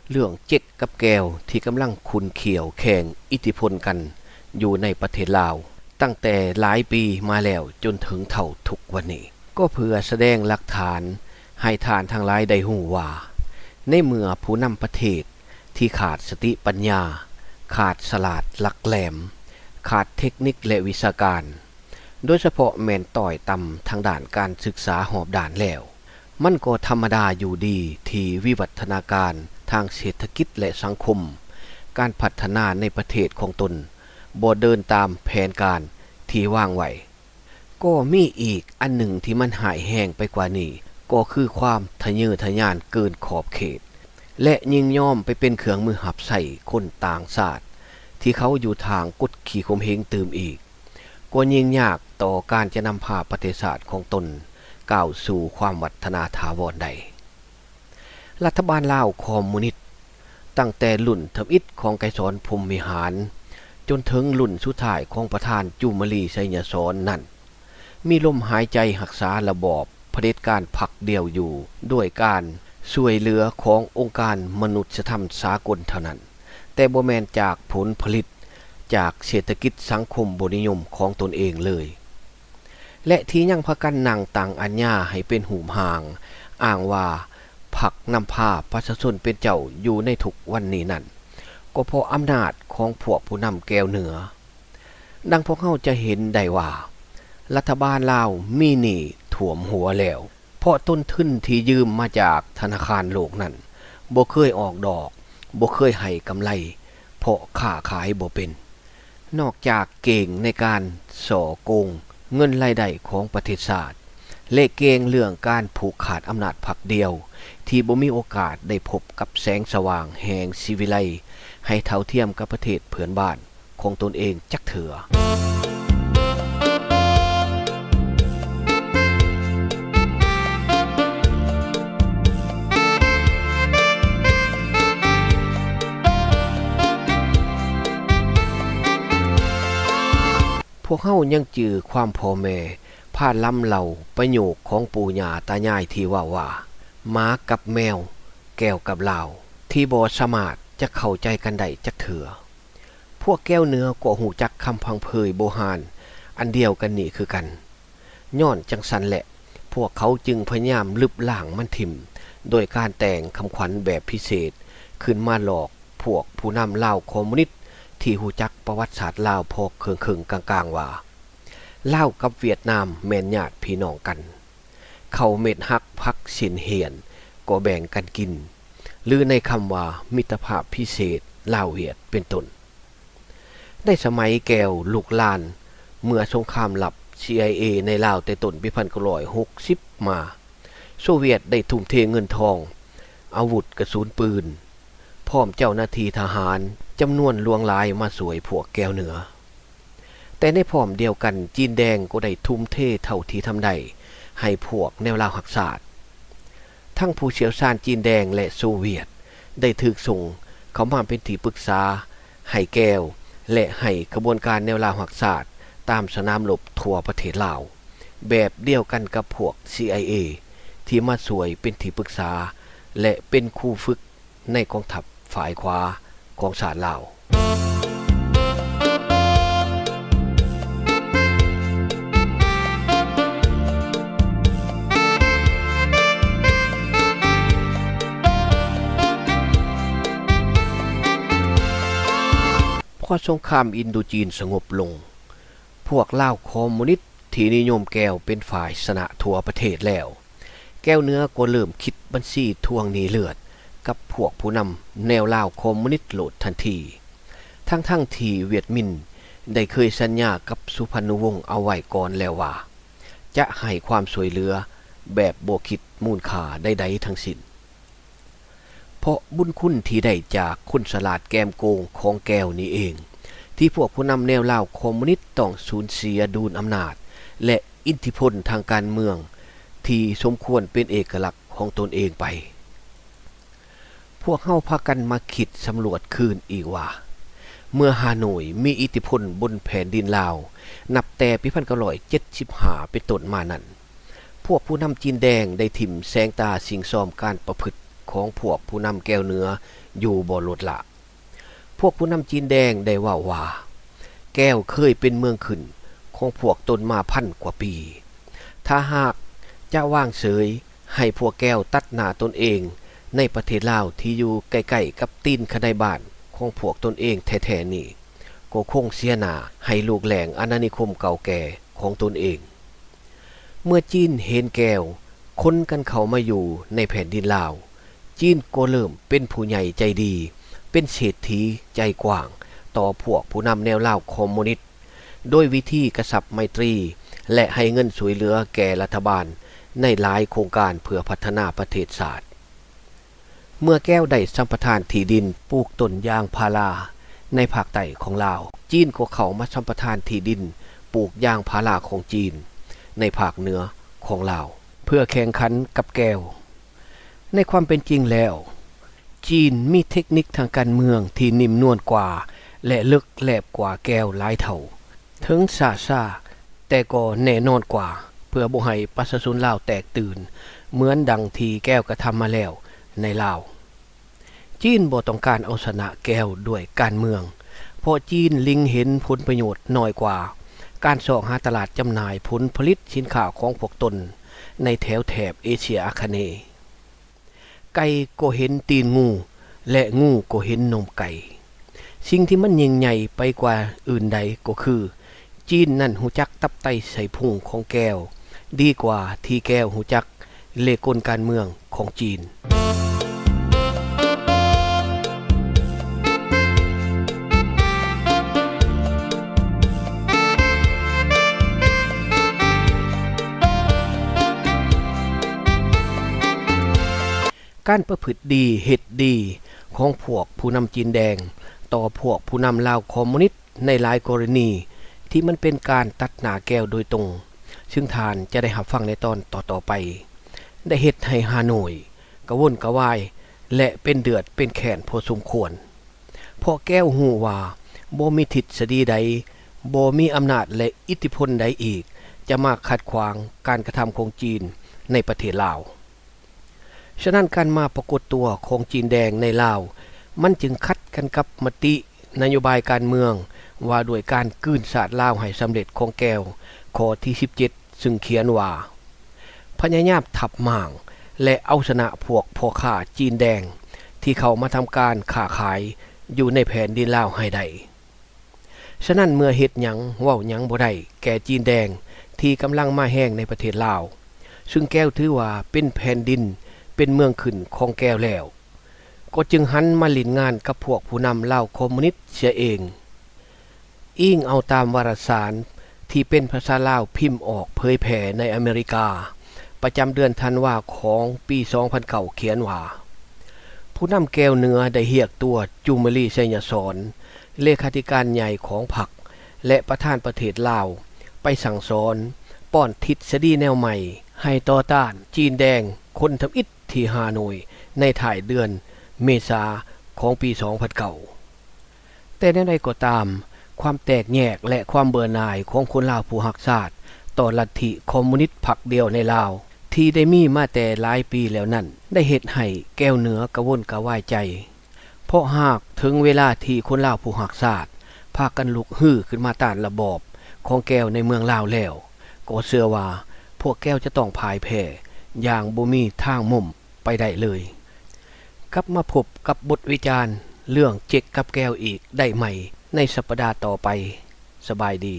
เรื่องเจ็กกับแก้วที่กำลังขุนเขียวแข่งอิทธิพลกันอยู่ในประเทศลาวตั้งแต่หลายปีมาแล้วจนถึงเท่าทุกวันนี้ก็เพื่อแสดงหลักฐานให้ท่านทั้งหลายได้รู้ว่าในเมื่อผู้นำประเทศที่ขาดสติปัญญาขาดฉลาดหลักแหลมขาดเทคนิคและวิชาการโดยเฉพาะแม่นต่อยต่ำทางด้านการศึกษาหอบด่านแล้วมันก็ธรรมดาอยู่ดีที่วิวัฒนาการทางเศรษฐกิจและสังคมการพัฒนาในประเทศของตนบ่เดินตามแผนการที่วางไว้ก็มีอีกอันหนึ่งที่มันหายแห้งไปกว่านี้ก็คือความทะเยอทะยานเกินขอบเขตและยิงย่อมไปเป็นเครื่องมือหับใส่คนต่างชาติที่เขาอยู่ทางกดขี่ข่มเหงตื่มอีกก็ยิ่งยากต่อการจะนำพาประเทศชาติของตนก้าวสู่ความวัฒนาถาวรใดรัฐบาลลาวคอมมิวนิสต์ตั้งแต่รุ่นทำอิฐของไกรสอนพรหมวิหารจนถึงรุ่นสุดท้ายของประธานจุมลีไสยสอนนั่นมีลมหายใจรักษาระบอบเผด็จการพรรคเดียวอยู่ด้วยการช่วยเหลือขององค์การมนุษยธรรมสากลเท่านั้นแต่บ่แม่นจากผลผลิตจากเศรษฐกิจสังคมบนิยมของตนเองเลยและที่ยังพากันนั่งต่างอัญญาให้เป็นหูมห่างอ้างว่าพรรคนำพาประชาชนเป็นเจ้าอยู่ในทุกวันนี้นั่นก็เพราะอำนาจของพวกผู้นำแก้วเหนือดังพวกเขาจะเห็นได้ว่ารัฐบาลลาวมีหนี้ท่วมหัวแล้วเพราะต้นทุนที่ยืมมาจากธนาคารโลกนั้นบ่เคยออกดอกบ่เคยให้กำไรเพราะค้าขายบ่เป็นนอกจากเก่งในการส่อโกงเงินรายได้ของประเทศชาติและเก่งเรื่องการผูกขาดอำนาจพรรคเดียวที่บ่มีโอกาสได้พบกับแสงสว่างแห่งศิวิไลย์ให้เท่าเทียมกับประเทศเพื่อนบ้านของตนเองจักเถื่อ วกเฮายังจือความพ่อแม่พาล้ำเหล่าประโยคของปู่ย่าตายายที่ว่าหมากับแมวแก้วกับเหล้าที่บ่สามารถจะเข้าใจกันได้จักเถื่อพวกแก้วเนื้อก็หูจักคำพังเพยโบหารอันเดียวกันนี่คือกันย้อนจังสันแหละพวกเขาจึงพยายามลึบล่างมันทิ่มโดยการแต่งคำขวัญแบบพิเศษขึ้นมาหลอกพวกผู้นำลาวคอมมิวนิสต์ที่หูจักประวัติศาสตร์ลาวพอเคิงๆกลางๆว่าลาวกับเวียดนามแม่นญาติพี่น้องกันเขาเม็ดฮักพักสินเหียนก็แบ่งกันกินหรือในคำว่ามิตรภาพพิเศษลาวเวียดเป็นต้นได้สมัยแก้วลูกลานเมื่อสงครามลับ CIA ในลาวแต่ต้นปี1960มาโซเวียตได้ทุ่มเทเงินทองอาวุธกระสุนปืนพร้อมเจ้าหน้าที่ทหารจำนวนลวงลายมาสวยพวกแก้วเหนือแต่ในพร้อมเดียวกันจีนแดงก็ได้ทุ่มเทเท่าที่ทำได้ให้พวกแนวลาวหักศาสตร์ทั้งผู้เชี่ยวชาญจีนแดงและโซเวียตได้ถูกส่งเข้ามาเป็นที่ปรึกษาให้แก้วและให้กระบวนการแนวลาวหักศาสตร์ตามสนามรบทั่วประเทศลาวแบบเดียวกันกับพวก CIA ที่มาสวยเป็นที่ปรึกษาและเป็นครูฝึกในกองทัพฝ่ายขวาของชาติลาวพอสงครามอินโดจีนสงบลงพวกลาวคอมมิวนิสต์ที่นิยมแก้วเป็นฝ่ายชนะทั่วประเทศแล้วแก้วเนื้อก็เริ่มคิดบัญชีทวงหนี้เลือดกับพวกผู้นำแนวลาวคอมมิวนิสต์โหลดทันทีทั้งที่เวียดมินได้เคยสัญญากับสุพรรณวงศ์เอาไว้ก่อนแล้วว่าจะให้ความช่วยเหลือแบบบ่คิดมูลค่าใดๆทั้งสิ้นเพราะบุญคุณที่ได้จากคนฉลาดแกมโกงของแก้วนี้เองที่พวกผู้นำแนวลาวคอมมิวนิสต์ต้องสูญเสียดุลอำนาจและอิทธิพลทางการเมืองที่สมควรเป็นเอกลักษณ์ของตนเองไปพวกเฮาพากันมาคิดสำรวจคืนอีกว่าเมื่อฮานอยมีอิทธิพลบนแผ่นดินลาวนับแต่ปี1975เป็นต้นมานั้นพวกผู้นำจีนแดงได้ถิ่มแสงตาสิงซ้อมการประพฤติของพวกผู้นำแก้วเหนืออยู่บ่ลดละพวกผู้นำจีนแดงได้ว่าแก้วเคยเป็นเมืองขึ้นของพวกตนมา1,000 กว่าปีถ้าหากจะว่างเฉยให้พวกแก้วตัดหน้าตนเองในประเทศลาวที่อยู่ใกล้ๆกับตีนคดายบ้านของพวกตนเองแท้ๆนี่ก็คงเสียหน้าให้ลูกแหล่งอาณานิคมเก่าแก่ของตนเองเมื่อจีนเห็นแก้วคนกันเข้ามาอยู่ในแผ่นดินลาวจีนก็เริ่มเป็นผู้ใหญ่ใจดีเป็นเศรษฐีใจกว้างต่อพวกผู้นำแนวลาวคอมมิวนิสต์โดยวิธีกระสับไมตรีและให้เงินช่วยเหลือแก่รัฐบาลในหลายโครงการเพื่อพัฒนาประเทศชาติเมื่อแก้วได้สัมปทานที่ดินปลูกต้นยางพาราในภาคใต้ของลาวจีนก็เข้ามาสัมปทานที่ดินปลูกยางพาราของจีนในภาคเหนือของลาวเพื่อแข่งขันกับแก้วในความเป็นจริงแล้วจีนมีเทคนิคทางการเมืองที่นิ่มนวลกว่าและลึกแหลบกว่าแก้วหลายเท่าถึงซ่าแต่ก็แน่นอนกว่าเพื่อบ่ให้ประชาชนลาวแตกตื่นเหมือนดังที่แก้วกระทำมาแล้วในลาวจีนบ่ต้องการเอาชนะแก้วด้วยการเมืองเพราะจีนลิงเห็นผลประโยชน์น้อยกว่าการสอหาตลาดจำหน่ายผลผลิตสินค้าของพวกตนในแถบเอเชียอาคเนย์ไก่ก็เห็นตีนงูและงูก็เห็นนมไก่สิ่งที่มันยิ่งใหญ่ไปกว่าอื่นใดก็คือจีนนั่นหูจักตับไตใส่พุงของแก้วดีกว่าที่แก้วหูจักเลกลการเมืองของจีนการประพฤติดีเฮ็ดดีของพวกผู้นำจีนแดงต่อพวกผู้นำลาวคอมมิวนิสต์ในหลายกรณีที่มันเป็นการตัดหน้าแก้วโดยตรงซึ่งทานจะได้รับฟังในตอนต่อไปได้เฮ็ดให้ฮานอยกระวนกระวายและเป็นเดือดเป็นแค้นพอสมควรเพราะแก้วฮู้ว่าบ่มีทฤษฎีใด บ่มีอำนาจและอิทธิพลใดอีกจะมาขัดขวางการกระทำของจีนในประเทศลาวฉะนั้นการมาปรากฏตัวของจีนแดงในลาวมันจึงขัดกันกับมตินโยบายการเมืองว่าด้วยการกื้นสาดลาวให้สำเร็จของแก้วข้อที่17ซึ่งเขียนว่าพยายามทับหม่างและเอาชนะพวกพ่อค้าจีนแดงที่เข้ามาทำการค้าขายอยู่ในแผ่นดินลาวให้ได้ฉะนั้นเมื่อเฮ็ดหยังเว้าหยังบ่ได้แก่จีนแดงที่กำลังมาแห้งในประเทศลาวซึ่งแก้วถือว่าเป็นแผ่นดินเป็นเมืองขึ้นของแก้วแล้วก็จึงหันมาลิ้นงานกับพวกผู้นำลาวคอมมิวนิสต์เสียเองอิงเอาตามวารสารที่เป็นภาษาลาวพิมพ์ออกเผยแผ่ในอเมริกาประจำเดือนธันวาของปี2009เขียนว่าผู้นำแก้วเหนือได้เรียกตัวจูมลีไสยสอนเลขาธิการใหญ่ของพรรคและประธานประเทศลาวไปสั่งสอนป้อนทฤษฎีแนวใหม่ให้ต่อต้านจีนแดงคนทำอิฐที่ฮานอยในถ่ายเดือนเมษาของปี2009แต่ในใดก็ตามความแตกแยกและความเบื่อหน่ายของคนลาวผู้รักชาติต่อลัทธิคอมมิวนิสต์พรรคเดียวในลาวที่ได้มีมาแต่หลายปีแล้วนั้นได้เฮ็ดให้แก้วเหนือกระวนกระวายใจเพราะหากถึงเวลาที่คนลาวผู้รักชาติพากันลุกฮื้อขึ้นมาต้านระบอบของแก้วในเมืองลาวแล้วก็เชื่อว่าพวกแก้วจะต้องพ่ายแพ้อย่างบ่มีทางมุมไปได้เลยกลับมาพบกับบทวิจารณ์เรื่องเจ๊กกับแก้วอีกได้ใหม่ในสัปดาห์ต่อไปสบายดี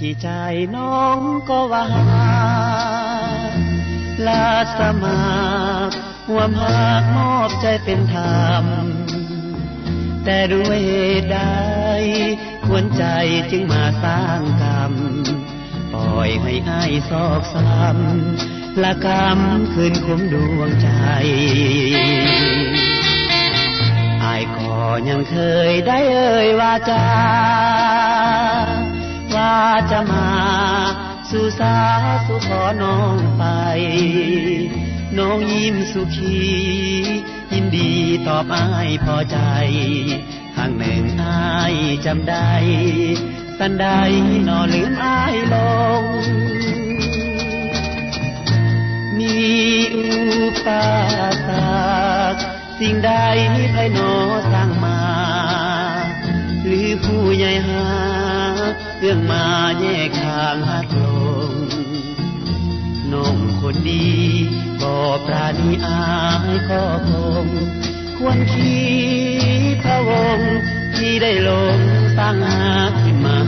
ที่ใจน้องก็ว่าลาสมัครห่วมหากมอบใจเป็นธรรมแต่ด้วยเหตุใดควรใจจึงมาสร้างกรรมปล่อยให้อ้ายซอกซ้ำละกรรมคืนคุมดวงใจอ้ายก็ยังเคยได้เอ่ยว่าว่าจะมาสู่สาสู่ขอน้องไปน้องยิ้มสุขียินดีตอบอ้ายพอใจครั้งหนึ่งอ้ายจำได้สันใดนอลืมอ้ายลงมีอุปสรรคสิ่งใดไผหนอสร้างมาหรือผู้ใหญ่หาเรื่องมาแยกทางหักลงน้องคนดีบ่ปราณีอายก็คงควรคิดพะวงที่ได้ลงตั้งหาขึ้นมา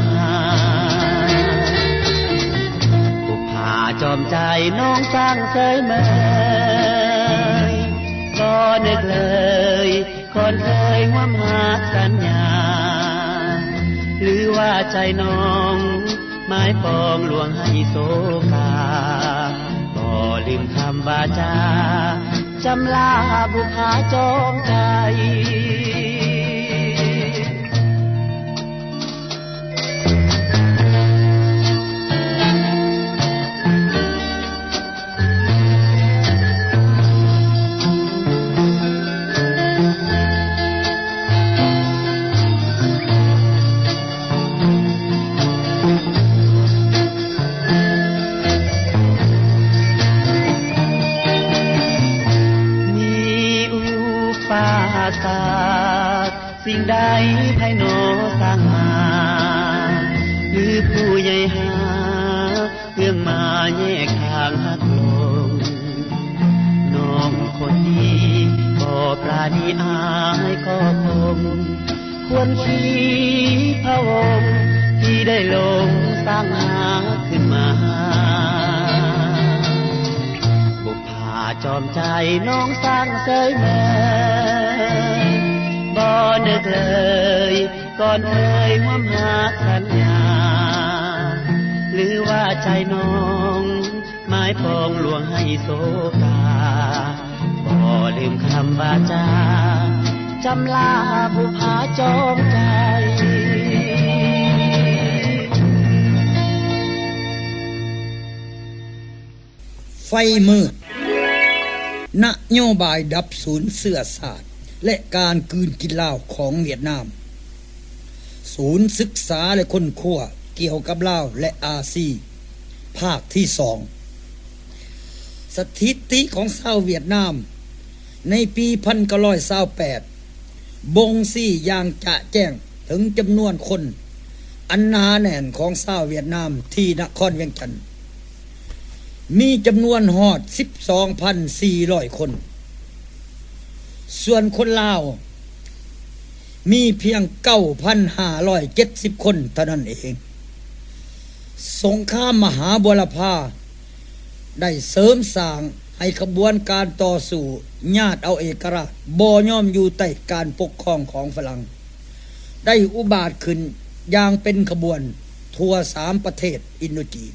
ผู้พาจอมใจน้องสร้างเคยเมยก็นึกเลยคนเคยห่วมหาสัญญาหรือว่าใจน้องหมายปองลวงให้โศกาบ่ลืมคำวาจาจำลาบุพาจองใจ สิ่งใดไผโนสร้างมาหรือผู้ใหญ่หาเรื่องมาแยกทางหักลงน้องคนนี้บ่ปราณีอายก็คงควรคิดพะวงท ที่ได้ลงสร้างหาขึ้นมาบุพผาจอมใจน้องสร้างเสยแม่บ่นึกเลยก่อนเอ่ยว่ามาสัญญาหรือว่าใจน้องหมายปองลวงให้โศกาบ่ลืมคำวาจาจำลาบุพาจอมใจไฟมืดนโยบายดับศูนย์เสื้อสาดและการกลืนกินเหล้าของเวียดนามศูนย์ศึกษาและค้นคว้าเกี่ยวกับเหล้าและอาซีภาคที่2สถิติของชาวเวียดนามในปี1928บ่งชี้อย่างจะแจ้งถึงจำนวนคนอันหนาแน่นของชาวเวียดนามที่นครเวียงจันทน์มีจำนวนฮอด 12,400 คนส่วนคนลาวมีเพียง 9,570 คนเท่านั้นเองสงครามมหาบุรพาได้เสริมสร้างให้ขบวนการต่อสู้ญาติเอาเอกราชบ่ยอมอยู่ใต้การปกครองของฝรั่งได้อุบาทขึ้นอย่างเป็นขบวนทั่ว3ประเทศอินโดจีน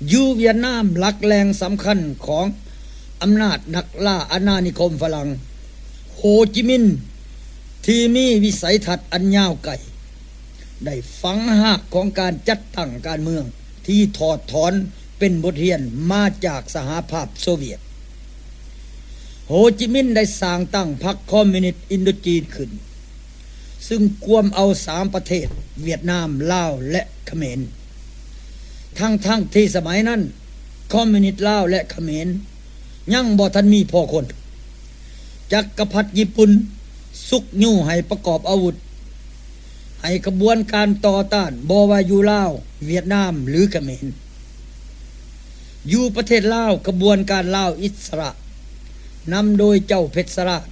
อยู่เวียดนามหลักแรงสำคัญของอำนาจนักล่าอาณานิคมฝรั่งโฮจิมินห์ที่มีวิสัยทัศน์อันยาวไกลได้ฝังหากของการจัดตั้งการเมืองที่ถอดถอนเป็นบทเรียนมาจากสหภาพโซเวียตโฮจิมินห์ได้สร้างตั้งพรรคคอมมิวนิสต์อินโดจีนขึ้นซึ่งกวมเอา3ประเทศเวียดนามลาวและเขมรทั้งที่สมัยนั้นคอมมิวนิสต์ลาวและเขมรยังบ่ทันมีพอคนจักรพรรดิญี่ปุ่นสุกยู่ให้ประกอบอาวุธให้กระบวนการต่อต้านบ่ว่าอยู่ลาวเวียดนามหรือเขมรอยู่ประเทศลาวกระบวนการลาวอิสระนำโดยเจ้าเพชรสราช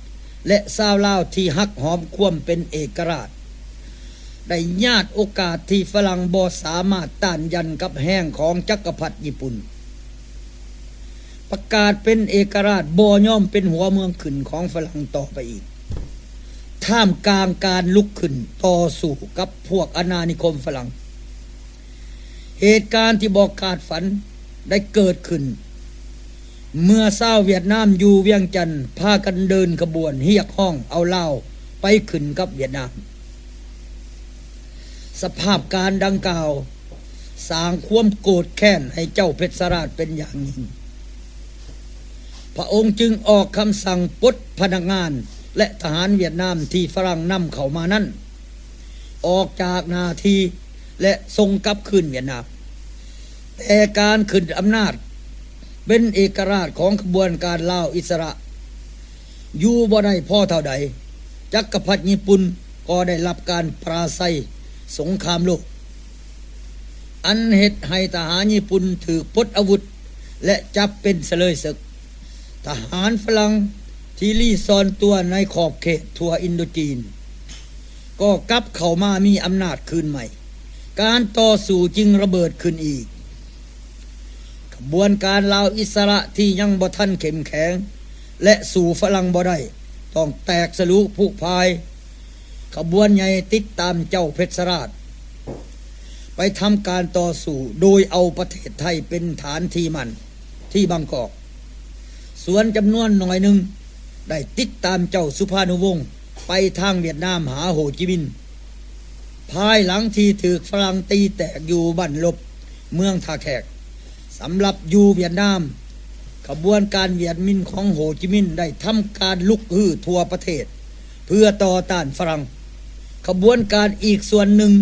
และชาวลาวที่ฮักหอมความเป็นเอกราชได้ญาติโอกาสที่ฝรั่งบ่สามารถต้านยันกับแห้งของจักรพรรดิญี่ปุ่นประกาศเป็นเอกราชบ่ยอมเป็นหัวเมืองขึ้นของฝรั่งต่อไปอีกท่ามกลางการลุกขึ้นต่อสู้กับพวกอาณานิคมฝรั่งเหตุการณ์ที่บ่คาดฝันได้เกิดขึ้นเมื่อชาวเวียดนามอยู่เวียงจันทน์พากันเดินขบวนเรียกห้องเอาเหล้าไปขึ้นกับเวียดนามสภาพการดังกล่าวสร้างความโกรธแค้นให้เจ้าเพชรสราชเป็นอย่างยิ่งพระองค์จึงออกคำสั่งปลดพนักงานและทหารเวียดนามที่ฝรั่งนำเข้ามานั้นออกจากหน้าที่และส่งกลับคืนเวียดนามแต่การขึ้นอำนาจเป็นเอกราชของขบวนการลาวอิสระอยู่บ่ได้พอเท่าใดจักรพรรดิญี่ปุ่นก็ได้รับการปราศัยสงครามโลกอันเหตุให้ทหารญี่ปุ่นถือปลดอาวุธและจับเป็นเสลยศึกทหารฝรั่งที่ลี้ซ่อนตัวในขอบเขตทั่วอินโดจีนก็กลับเข้ามามีอำนาจคืนใหม่การต่อสู้จึงระเบิดขึ้นอีกขบวนการลาวอิสระที่ยังบ่ทันเข้มแข็งและสู่ฝรั่งบ่ได้ต้องแตกสลุผุพายขบวนใหญ่ติดตามเจ้าเพชรสราชไปทำการต่อสู้โดยเอาประเทศไทยเป็นฐานที่มั่นที่บางกอกส่วนจำนวนหน่อยหนึ่งได้ติดตามเจ้าสุภานุวงศ์ไปทางเวียดนามหาโฮจิมินห์ภายหลังที่ถูกฝรั่งตีแตกอยู่บ้านลบเมืองท่าแขกสำหรับอยู่เวียดนามขบวนการเวียดมินของโฮจิมินห์ได้ทำการลุกฮือทั่วประเทศเพื่อต่อต้านฝรั่งขบวนการอีกส่วนหนึ่ง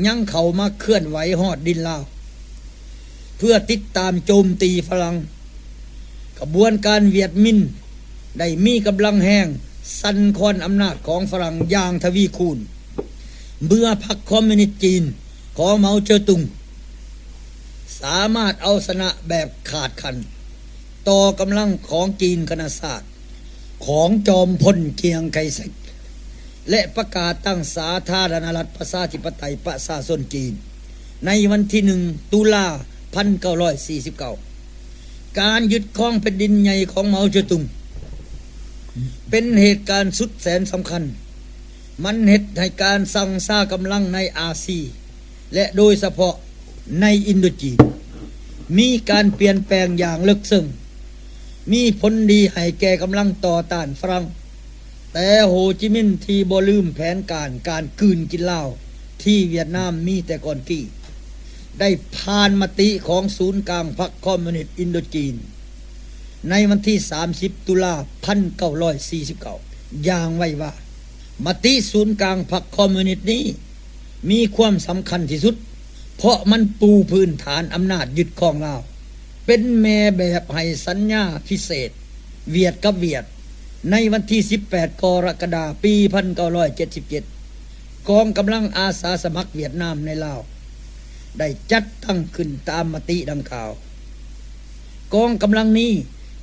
ยังเข้ามาเคลื่อนไหวฮอดดินลาวเพื่อติดตามโจมตีฝรั่งขบวนการเวียดมินได้มีกำลังแห้งสั่นคลอนอำนาจของฝรั่งอย่างทวีคูณเมื่อพรรคคอมมิวนิสต์จีนของเหมาเจ๋อตุงสามารถเอาชนะแบบขาดขันต่อกำลังของจีนคณะศาสตร์ของจอมพลเกียงไคเซก และประกาศตั้งสาธารณรัฐประชาธิปไตยประชาชนจีนในวันที่1 ตุลา 1949การยึดครองแผ่นดินใหญ่ของเหมาเจ๋อตุงเป็นเหตุการณ์สุดแสนสำคัญมันเฮ็ดให้การสั่งซ่ากำลังในอาซีและโดยเฉพาะในอินโดจีนมีการเปลี่ยนแปลงอย่างลึกซึ้งมีผลดีให้แก่กำลังต่อต้านฝรั่งแต่โฮจิมินห์ที่บ่ลืมแผนการคืนกินเหล้าที่เวียดนามมีแต่ก่อนกี้ได้ผ่านมติของศูนย์กลางพรรคคอมมิวนิสต์อินโดจีนในวันที่30 ตุลา 1949อย่างไว้ว่ามติศูนย์กลางพรรคคอมมิวนิสต์นี้มีความสำคัญที่สุดเพราะมันปูพื้นฐานอำนาจยึดครองลาวเป็นแม่แบบให้สัญญาพิเศษเวียดกับเวียดในวันที่18 กรกฎาคม ปี 1977กองกำลังอาสาสมัครเวียดนามในลาวได้จัดตั้งขึ้นตามมติดังกล่าวกองกำลังนี้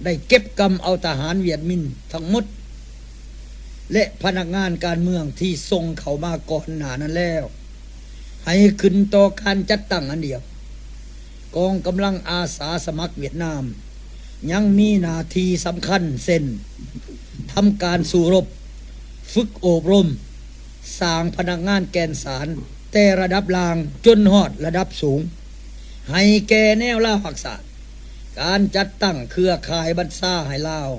ได้เก็บกำเอาทหารเวียดมินทั้งหมดและพนักงานการเมืองที่ส่งเข้ามาก่อนหน้านั้นแล้วให้ขึ้นต่อการจัดตั้งอันเดียวกองกำลังอาสาสมัครเวียดนามยังมีหน้าที่สำคัญเช่นทำการสู้รบฝึกอบรมสร้างพนักงานแกนสารแต่ระดับล่างจนฮอดระดับสูงให้แก่แนวล่าภักษาการจัดตั้งเครือข่ายบัญชาให้ลาว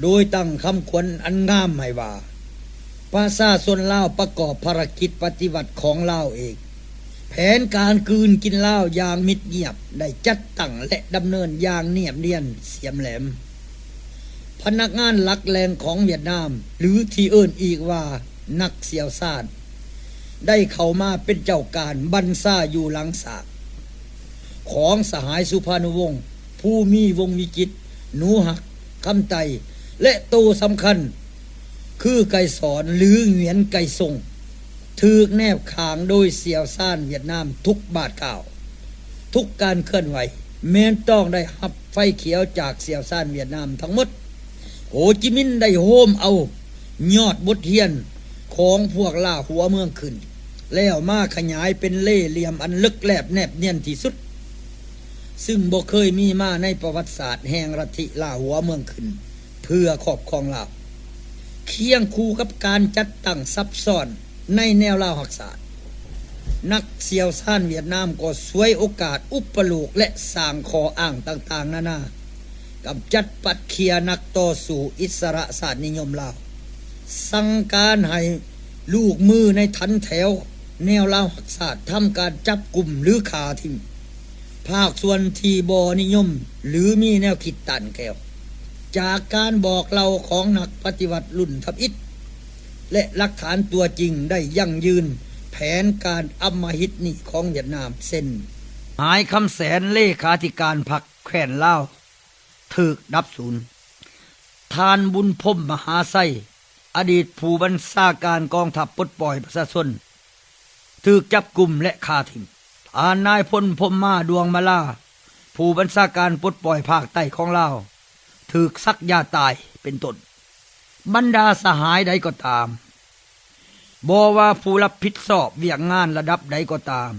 โดยตั้งคำขวัญอันงามให้ว่าประชาชนลาวประกอบภารกิจปฏิวัติของลาวเองแผนการคืนกินลาวอย่างมิดเงียบได้จัดตั้งและดำเนินอย่างเนียบเนียนเสียมแหลมพนักงานหลักแหล่งของเวียดนามหรือที่เอิ้นอีกว่านักเสียวซ่านได้เข้ามาเป็นเจ้าการบัญชาอยู่หลังฉากของสหายสุภานุวงศ์ผู้มีวงวิจิตรหนูหักคำไตและโตสำคัญคือไก่สอนหรือเหวียนไก่ทรงถูกแนบขางโดยเสี่ยวซ่านเวียดนามทุกบาทข่าวทุกการเคลื่อนไหวแม้นต้องได้รับไฟเขียวจากเสี่ยวซ่านเวียดนามทั้งหมดโฮจิมินห์ได้โฮมเอายอดบทเรียนของพวกล่าหัวเมืองขึ้นแล้วมาขยายเป็นเล่เหลี่ยมอันลึกแลบแนบเนียนที่สุดซึ่งบ่เคยมีมาในประวัติศาสตร์แห่งลัทธิล่าหัวเมืองขึ้นเพื่อครอบครองลาวเคียงคู่กับการจัดตั้งซับซ้อนในแนวลาวหักษานักเสี่ยวซ่านเวียดนามก็สวยโอกาสอุปโลกและสร้างข้ออ้างต่างๆนานากับจัดปัดเคียนักต่อสู้อิสระศาสตร์นิยมลาวสั่งการให้ลูกมือในทันแถวแนวลาวหักษาทำการจับกลุ่มหรือขาทิมภาคส่วนที่บ่นิยมหรือมีแนวคิดตันแก้วจากการบอกเล่าของนักปฏิวัติรุ่นทับอิฐและหลักฐานตัวจริงได้ยั่งยืนแผนการอำมหิตนี้ของเวียดนามเส้นหายคำแสนเลขาธิการพรรคแขวนลาวถูกดับศูนย์ทานบุญพรหมมหาไสอดีตผู้บัญชาการกองทัพปลดปล่อยประชาชนถูกจับกุมและฆ่าทิ้งนายพลพรหมมาดวงมาลาผู้บัญชาการปลดปล่อยภาคใต้ของลาวถูกซักยาตายเป็นต้นบรรดาสหายใดก็ตามบ่ว่าผู้รับผิดชอบเวียกงานระดับใดก็ตาม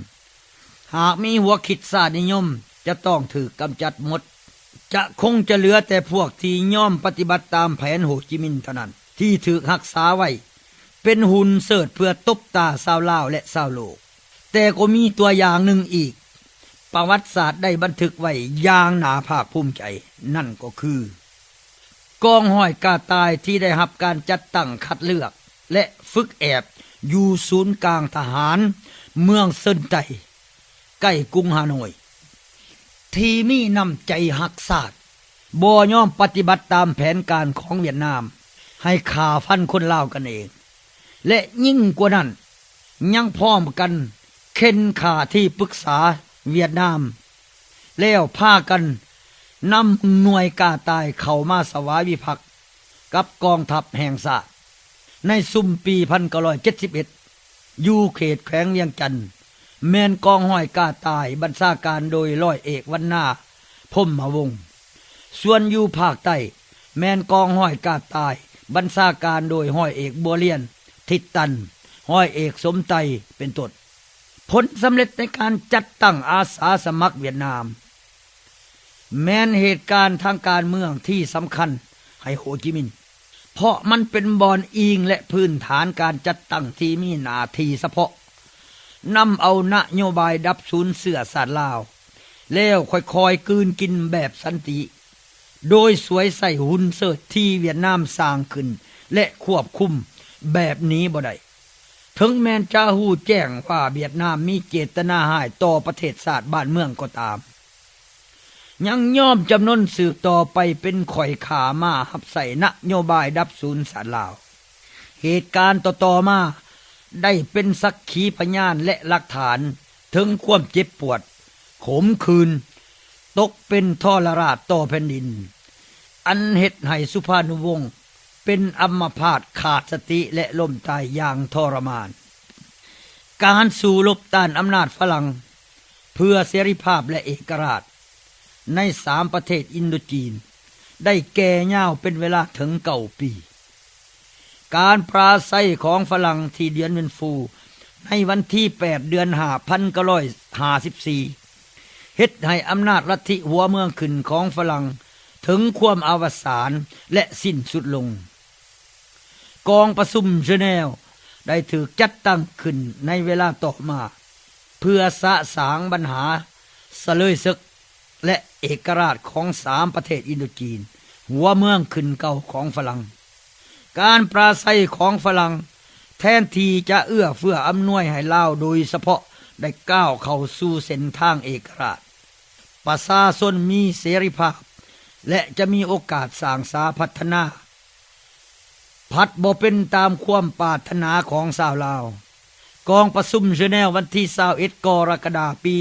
หากมีหัวคิดศาสตร์นิยมจะต้องถูกกำจัดหมดจะคงจะเหลือแต่พวกที่ยอมปฏิบัติตามแผนโฮจิมินห์เท่านั้นที่ถูกรักษาไว้เป็นหุ่นเสิร์ชเพื่อตบตาชาวลาวและชาวโลกแต่ก็มีตัวอย่างหนึ่งอีกประวัติศาสตร์ได้บันทึกไว้อย่างน่าภาคภูมิใจนั่นก็คือกองห้อยกาตายที่ได้รับการจัดตั้งคัดเลือกและฝึกแอบอยู่ศูนย์กลางทหารเมืองเซินไตใกล้กรุงฮานอยที่มีน้ำใจหักศาสตร์บ่ยอมปฏิบัติตามแผนการของเวียดนามให้ฆ่าฟันคนลาวกันเองและยิ่งกว่านั้นยังพร้อมกันเค้นฆ่าที่ปรึกษาเวียดนามแล้วพากันนำหน่วยกาตายเข้ามาสวายวิภักดิ์กับกองทัพแห่งชาติในซุ่มปี 1971 อยู่เขตแขวงเวียงจันทน์แม่นกองห้อยกาตายบัญชาการโดยร้อยเอกวรรณาพรหมวงศ์ส่วนอยู่ภาคใต้แม่นกองห้อยกาตายบัญชาการโดยห้อยเอกบัวเลียน ทิดตันห้อยเอกสมไตเป็นต้นผลสำเร็จในการจัดตั้งอาสาสมัครเวียดนามแม้นเหตุการณ์ทางการเมืองที่สำคัญให้โฮจิมินห์เพราะมันเป็นบอนอิงและพื้นฐานการจัดตั้งที่มีหน้าที่เฉพาะนำเอานโยบายดับศูนย์เสื้อสาดลาวแล้วค่อยๆกลืนกินแบบสันติโดยสวยใส่หุ่นเสิร์ชที่เวียดนามสร้างขึ้นและควบคุมแบบนี้บ่ได้ถึงแม้นจะฮู้แจ้งว่าเวียดนามมีเจตนาร้ายต่อประเทศชาติบ้านเมืองก็ตามยังยอมจำนนสืบต่อไปเป็นข่อยขามาหับใส่นโยบายดับศูนย์สาดลาวเหตุการณ์ต่อมาได้เป็นสักขีพยานและหลักฐานถึงความเจ็บปวดขมขื่นตกเป็นทรราชต่อแผ่นดินอันเฮ็ดให้สุภานุวงศ์เป็นอัมพาตขาดสติและล้มตายอย่างทรมานการสู้รบต้านอำนาจฝรั่งเพื่อเสรีภาพและเอกราชใน3ประเทศอินโดจีนได้แก่ยาวเป็นเวลาถึง9 ปีการปราศัยของฝรั่งที่เดือนเดือนฟูในวันที่8 เดือน1954เฮ็ดให้อำนาจลัทธิหัวเมืองขึ้นของฝรั่งถึงความอวสานและสิ้นสุดลงกองประชุมเจนีวาได้ถูกจัดตั้งขึ้นในเวลาต่อมาเพื่อสะสางปัญหาสะเลยศึกและเอกราชของ3ประเทศอินโดจีนหัวเมืองขึ้นเก่าของฝรั่งการปราศัยของฝรั่งแทนที่จะเอื้อเฟื้ออำนวยให้ลาวโดยเฉพาะได้ก้าวเข้าสู่เส้นทางเอกราชประชาชนมีเสรีภาพและจะมีโอกาสสร้างสาพัฒนาพัดบ่เป็นตามความปรารถนาของชาวลาวกองประชุมเจนีวาวันที่21 กรกฎาคม ปี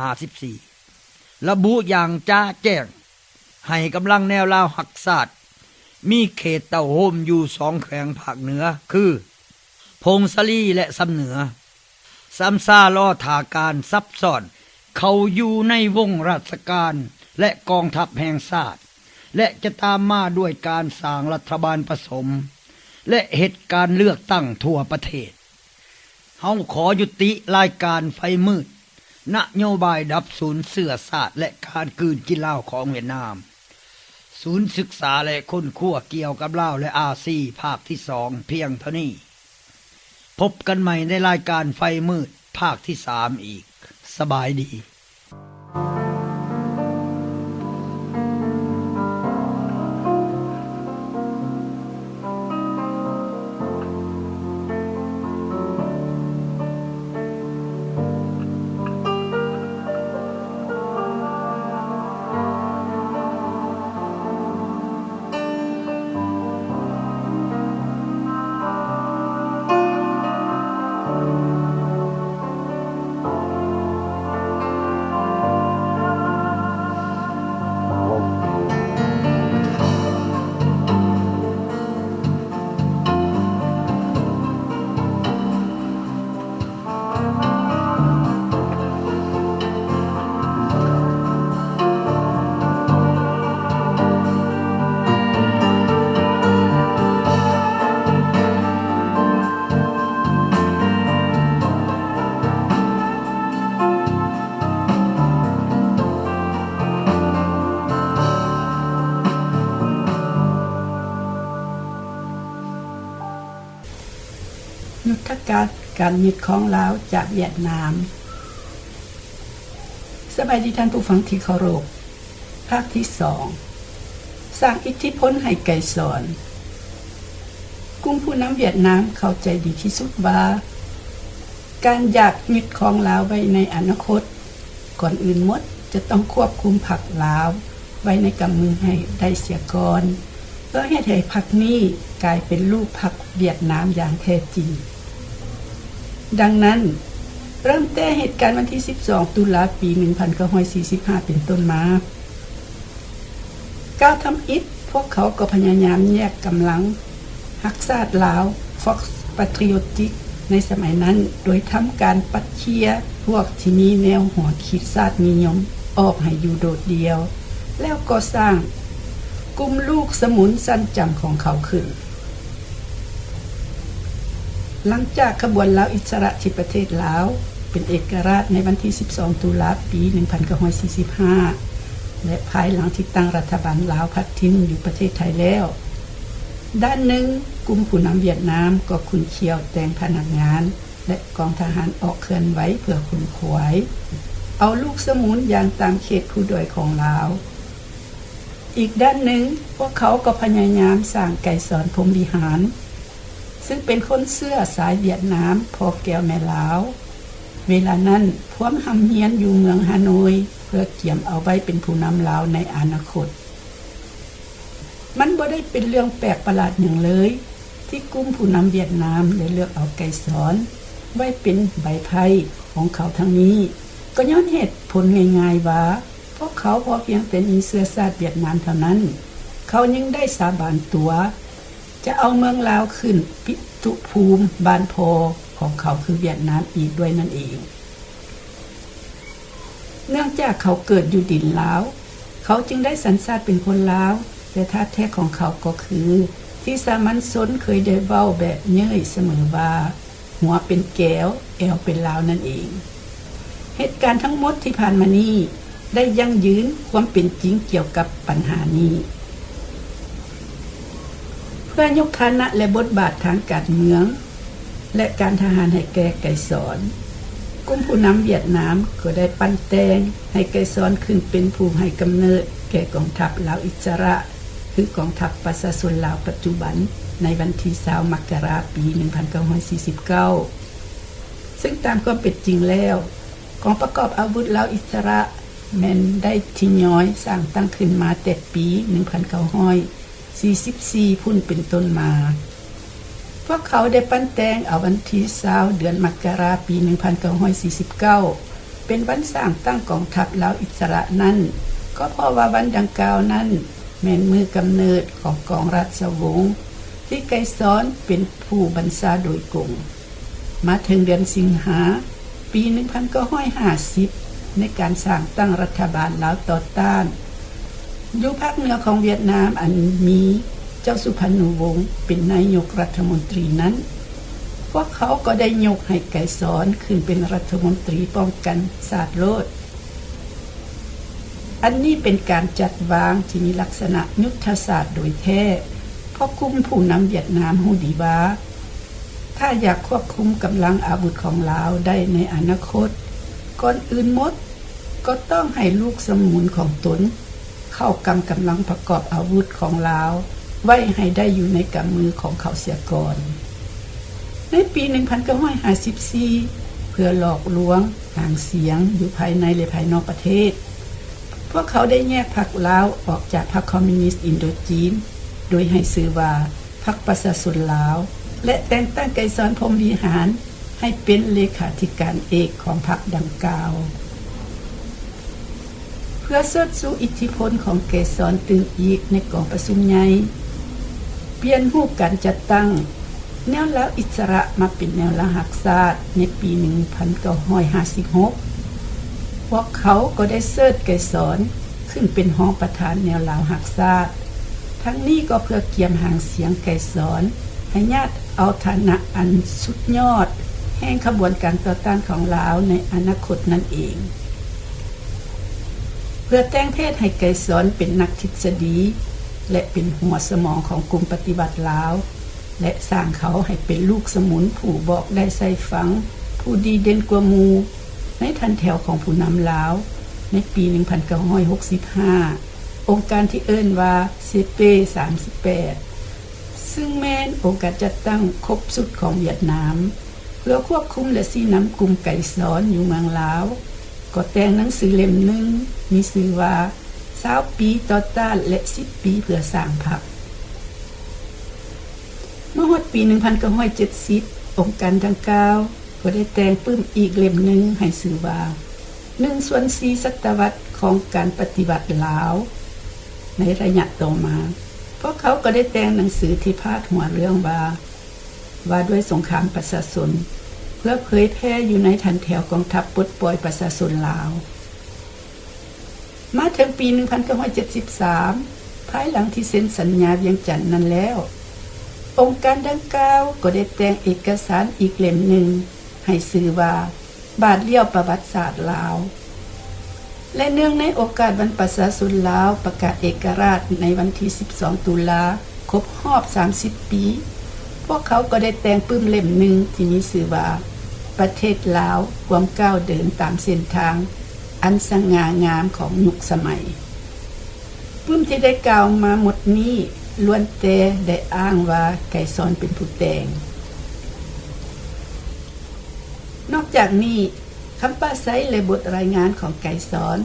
1954ระบุอย่างจ้าแจ้งให้กำลังแนวลาวหักษาดมีเขตเต่าโฮมอยู่2 แขวงภาคเหนือคือพงศลีและสำเหนือซ้ำซ่าล้อถาการซับซ้อนเขาอยู่ในวงราชการและกองทัพแห่งชาติและจะตามมาด้วยการสร้างรัฐบาลผสมและเหตุการณ์เลือกตั้งทั่วประเทศเฮาขอยุติรายการไฟมืดนโยบายดับศูนย์เสื้อสาดและการกลืนกินเหล้าของเวียดนามศูนย์ศึกษาและค้นคว้าเกี่ยวกับเหล้าและอาซีภาคที่2เพียงเท่านี้พบกันใหม่ในรายการไฟมืดภาคที่3อีกสบายดียุทธการยึดของลาวจากเวียดนามสบายดีท่านผู้ฟังที่เคารพภาคที่2สร้างอิทธิพลให้ไกลสอนกลุ่มผู้นำเวียดนามเข้าใจดีที่สุดว่าการอยากยึดของลาวไว้ในอนาคตก่อนอื่นหมดจะต้องควบคุมพรรคลาวไว้ในกำมือให้ได้เสียก่อนเพื่อให้พรรคนี้กลายเป็นลูกพรรคเวียดนามอย่างแท้จริงดังนั้นเริ่มแต่เหตุการณ์วันที่12 ตุลาปี 1945 เป็นต้นมาก้าวทำอิฐพวกเขาก็พยายามแยกกำลังหักษาดลาว Fox Patriotic ในสมัยนั้นโดยทำการปัดเชียพวกที่มีแนวหัวคิดชาตินิยมออกให้อยู่โดดเดียวแล้วก็สร้างกลุ่มลูกสมุนสั้นจำของเขาขึ้น หลังจากขบวนลาวอิสระที่ประเทศลาวเป็นเอกราชในวันที่12ตุลาปี1945และภายหลังที่ตั้งรัฐบาลลาวพัดถิ่นอยู่ประเทศไทยแล้วด้านหนึ่งกลุ่มผู้นำเวียดนามก็ขุนเคี่ยวแต่งพนักงานและกองทหารออกเคลื่อนไหวเพื่อขุนขวายเอาลูกสมุนอย่างตามเขตผู้ด้อยของลาวอีกด้านหนึ่งพวกเขาก็พยายามสร้างไก่สอนพรหมวิหารซึ่งเป็นคนเสื้อสายเวียดนามพอแก้วแม่ลาวเวลานั้นพวกหำเฮียนอยู่เมืองฮานอยเพื่อเกี่ยมเอาไว้เป็นผู้นำลาวในอนาคตมันบ่ได้เป็นเรื่องแปลกประหลาดหยังเลยที่กลุ่มผู้นำเวียดนามเลยเลือกเอาไก่สอนไว้เป็นใบไผ่ของเขาทั้งนี้ก็ย้อนเหตุผลง่ายๆว่าพวกเขาพอเพียงเป็นมีเชื้อชาติเวียดนามเท่านั้นเขายังได้สาบานตัวจะเอาเมืองลาวขึ้นปิตุภูมิบ้านพอของเขาคือเวียดนามอีกด้วยนั่นเองเนื่องจากเขาเกิดอยู่ดินลาวเขาจึงได้สัญชาติเป็นคนลาวแต่ท่าแท้ของเขาก็คือที่สามัญชนเคยได้เว้าแบบเย้ยเสมอว่าหัวเป็นแก้วแอวเป็นลาวนั่นเองเหตุการณ์ทั้งหมดที่ผ่านมานี้ได้ยั่งยืนความเป็นจริงเกี่ยวกับปัญหานี้เพื่อยกฐานะและบทบาททางการเมืองและการทหารให้แก่ไกรสอนกลุ่มผู้นำเวียดนามก็ได้ปั้นแต่งให้ไกรสอนขึ้นเป็นผู้ให้กำเนิดแก่กองทัพลาวอิสระคือกองทัพประชาชนลาวปัจจุบันในวันที่20มกราคมปี1949ซึ่งตามความเป็นจริงแล้วกองประกอบอาวุธลาวอิสระแม้นได้ทยอยสร้างตั้งขึ้นมาแต่ปี1944พุ่นเป็นต้นมาพวกเขาได้ปั้นแต่งเอาวันที่20เดือนมกราคมปี1949เป็นวันสร้างตั้งกองทัพลาวอิสระนั้นก็เพราะว่าวันดังกล่าวนั้นแม่นมือกำเนิดของกองราชวงศ์ที่ไกรสอนเป็นผู้บัญชาโดยกงมาถึงเดือนสิงหาปี1950ในการสร้างตั้งรัฐบาลลาวต่อต้านอยู่ภาคเหนือของเวียดนามอันมีเจ้าสุพรรณวงศ์เป็นนายกรัฐมนตรีนั้นพวกเขาก็ได้ยกให้ไกรสอนขึ้นเป็นรัฐมนตรีป้องกันศาสตร์โลดอันนี้เป็นการจัดวางที่มีลักษณะยุทธศาสตร์โดยแท้เพราะกลุ่มผู้นำเวียดนามรู้ดีว่าถ้าอยากควบคุมกำลังอาวุธของลาวได้ในอนาคตก่อนอื่นหมดก็ต้องให้ลูกสมุนของตนเข้ากำลังประกอบอาวุธของลาวไว้ให้ได้อยู่ในกำมือของเขาเสียก่อนในปี1954เพื่อหลอกลวงหางเสียงอยู่ภายในและภายนอกประเทศพวกเขาได้แยกพรรคลาวออกจากพรรคคอมมิวนิสต์อินโดจีนโดยให้ชื่อว่าพรรคประชาชนลาวและแต่งตั้งไกรสอนพรหมวิหารให้เป็นเลขาธิการเอกของพรรคดังกล่าวเพื่อสดสู่อิทธิพลของไกรสอนตึงอีกในกองประชุมใหญ่เปลี่ยนรูปการจัดตั้งแนวลาวอิสระมาเป็นแนวลาวหักษาในปี1956พวกเขาก็ได้เสิร์ชไกรสอนขึ้นเป็นรองประธานแนวลาวหักษาทั้งนี้ก็เพื่อเกี่ยมหางเสียงไกรสอนให้ญาติเอาฐานะอันสุดยอดแห่งขบวนการต่อต้านของลาวในอนาคตนั่นเองเพื่อแต่งเพศให้ไกรสอนเป็นนักทฤษฎีและเป็นหัวสมองของกลุ่มปฏิบัติลาวและสร้างเขาให้เป็นลูกสมุนผู้บอกได้ใส่ฟังผู้ดีเด่นกว่าหมู่ในทันแถวของผู้นำลาวในปี1965องค์การที่เอิ้นว่า CP38 ซึ่งแม้นองค์การจัดตั้งครบสุดของเวียดนามเพื่อควบคุมและชี้นำกลุ่มไก่สอนอยู่เมืองลาวก็แต่งหนังสือเล่มหนึ่งมีชื่อว่า20ปีต่อต้านและ10ปีเพื่อสร้างพรรคเมื่อฮอดปี1970องค์การดังกล่าวก็ได้แต่งปึ้มอีกเล่มหนึ่งให้ชื่อว่า1/4 ศตวรรษของการปฏิบัติลาวในระยะต่อมาพวกเขาก็ได้แต่งหนังสือที่พาดหัวเรื่องว่าด้วยสงครามประชาชนเพื่อเผยแพร่อยู่ในทันแถวกองทัพปลดปล่อยประชาชนลาวมาถึงปี1973ภายหลังที่เซ็นสัญญาเวียงจันทน์นั้นแล้ว องค์การดังกล่าวก็ได้แต่งเอกสารอีกเล่มหนึ่งให้ชื่อว่าบาทเลี้ยวประวัติศาสตร์ลาวและเนื่องในโอกาสวันประชาชนลาวประกาศเอกราชในวันที่12ตุลาครบรอบ30ปีพวกเขาก็ได้แต่งปึ้มเล่มหนึ่งที่มีชื่อว่าประเทศลาวความก้าวเดินตามเส้นทางอันสง่างามของยุคสมัยปึ้มที่ได้กล่าวมาหมดนี้ล้วนแต่ได้อ้างว่าไก่สอนเป็นผู้แต่งนอกจากนี้คำปราศัยและบทรายงานของไก่สอน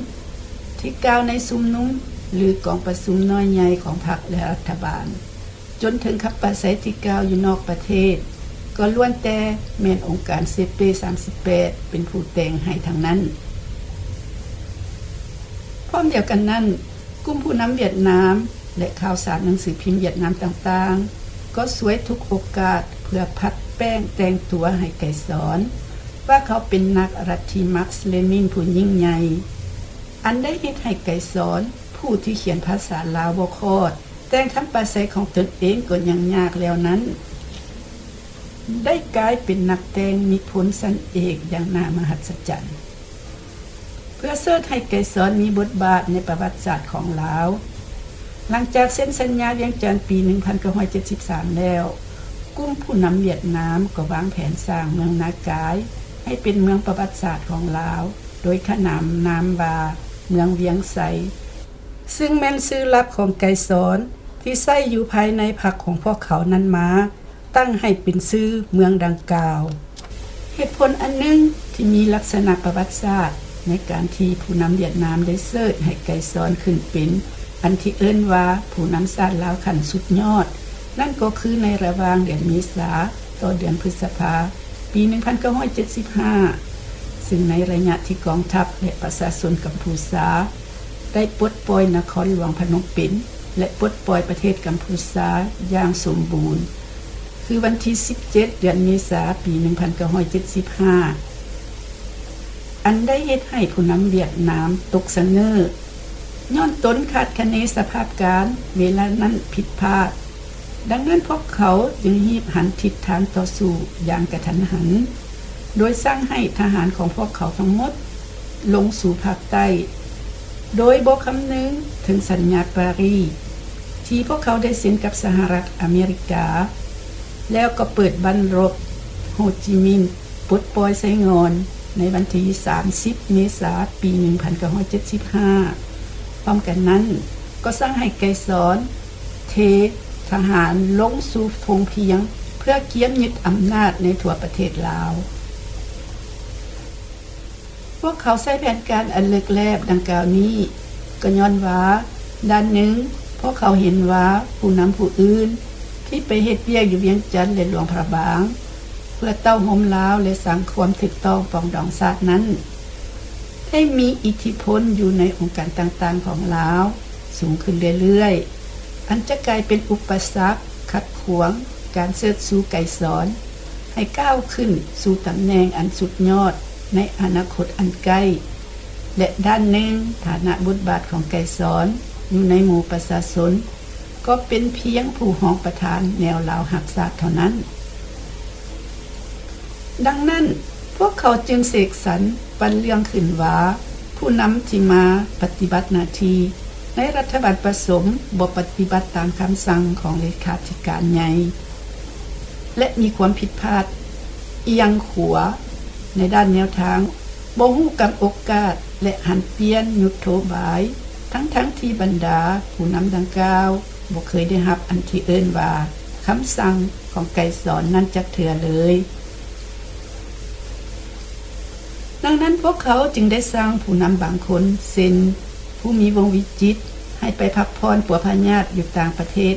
ที่กล่าวในซุมนุมหรือกองประชุมน้อยใหญ่ของพรรคและรัฐบาลจนถึงคำปราศัยที่กล่าวอยู่นอกประเทศก็ล้วนแต่แม่นองค์การ CP38 เป็นผู้แต่งให้ทั้งนั้นพร้อมเดียวกันนั้นกลุ่มผู้นำเวียดนามและข่าวสารหนังสือพิมพ์เวียดนามต่างๆก็สวยทุกโอกาสเพื่อพัดแป้งแต่งตัวให้ไก่สอนว่าเขาเป็นนักรัฐิมาร์กซ์เลนินผู้ยิ่งใหญ่อันได้เฮ็ดให้ไก่สอนผู้ที่เขียนภาษาลาวบ่คอดแต่งคำปราศัยของตนเองก็ยังยากแล้วนั้นได้กลายเป็นนักแต่งนิพนธ์ชั้นเอกอย่างน่ามหัศจรรย์เพื่อเสิร์ชให้ไก่สอนมีบทบาทในประวัติศาสตร์ของลาวหลังจากเซ็นสัญญาเวียงจันทน์ปี 1973 แล้วกลุ่มผู้นำเวียดนามก็วางแผนสร้างเมืองนากายให้เป็นเมืองประวัติศาสตร์ของลาวโดยขนามนามว่าเมืองเวียงไสซึ่งแม่นชื่อลับของไก่สอนที่ใช้อยู่ภายในพรรคของพวกเขานั้นมาตั้งให้เป็นชื่อเมืองดังกล่าวเหตุผลอันหนึงที่มีลักษณะประวัติศาสตร์ในการที่ผู้นำเวียดนามได้เสิร์ชให้ไก่สอนขึ้นเป็นอันที่เอิ้นว่าผู้นำชาติลาวขั้นสุดยอดนั่นก็คือในระหว่างเดือนเมษาต่อเดือนพฤษภาปี 1975 ซึ่งในระยะที่กองทัพและประชาชนกัมพูชาได้ปลดปล่อยนครหลวงพนมเปญและปลดปล่อยประเทศกัมพูชาอย่างสมบูรณ์คือวันที่17เดือนเมษายนปี 1975 อันได้เฮ็ดให้ผู้นำเวียดนามตกสะเง้อย้อนตนขาดคะเนสภาพการเวลานั้นผิดพลาดดังนั้นพวกเขาจึงรีบหันทิศทางต่อสู้อย่างกระทันหันโดยสร้างให้ทหารของพวกเขาทั้งหมดลงสู่ภาคใต้โดยบ่คำนึงถึงสัญญาปารีสที่พวกเขาได้เซ็นกับสหรัฐอเมริกาแล้วก็เปิดบันรบโฮจิมินห์ปลดปล่อยไซงอนในวันที่30เมษายนปี 1975พร้อมกันนั้นก็สร้างให้ไกรสอนเททหารลงสู่ธงเพียงเพื่อเกียมยึดอำนาจในทั่วประเทศลาวพวกเขาใช้แผนการอันเลิกแลบดังกล่าวนี้ก็ย้อนว่าด้านหนึ่งพวกเขาเห็นว่าผู้นำผู้อื่นที่ไปเฮ็ดเวียกอยู่เวียงจันทน์และหลวงพระบางเพื่อเต้าห่มลาวและสังคมถูกต้องปองดองชาตินั้นได้มีอิทธิพลอยู่ในองค์การต่างๆของลาวสูงขึ้นเรื่อยๆอันจะกลายเป็นอุปสรรคขัดขวางการเสิร์ชสู่ไก่สอนให้ก้าวขึ้นสู่ตำแหน่งอันสุดยอดในอนาคตอันใกล้และด้านหนึ่งฐานะบทบาทของไก่สอนอยู่ในหมู่ประชาชนก็เป็นเพียงผู้ห้องประธานแนวลาวหักษาเท่านั้นดังนั้นพวกเขาจึงเสกสรรปันเรื่องขึ้นว่าผู้นำที่มาปฏิบัติหน้าที่ในรัฐบาลผสมบ่ปฏิบัติตามคำสั่งของเลขาธิการใหญ่และมีความผิดพลาดเอียงขวาในด้านแนวทางบ่ฮู้กับโอกาสและหันเปลี่ยนยุทโธบายทั้งที่บรรดาผู้นำดังกล่าวบ่เคยได้รับอันที่เอิ้นว่าคำสั่งของไกรสอนนั้นจักเทื่อเลยดังนั้นพวกเขาจึงได้สร้างผู้นำบางคนเช่นผู้มีวงวิจิตให้ไปพักพรปัวพญาติอยู่ต่างประเทศ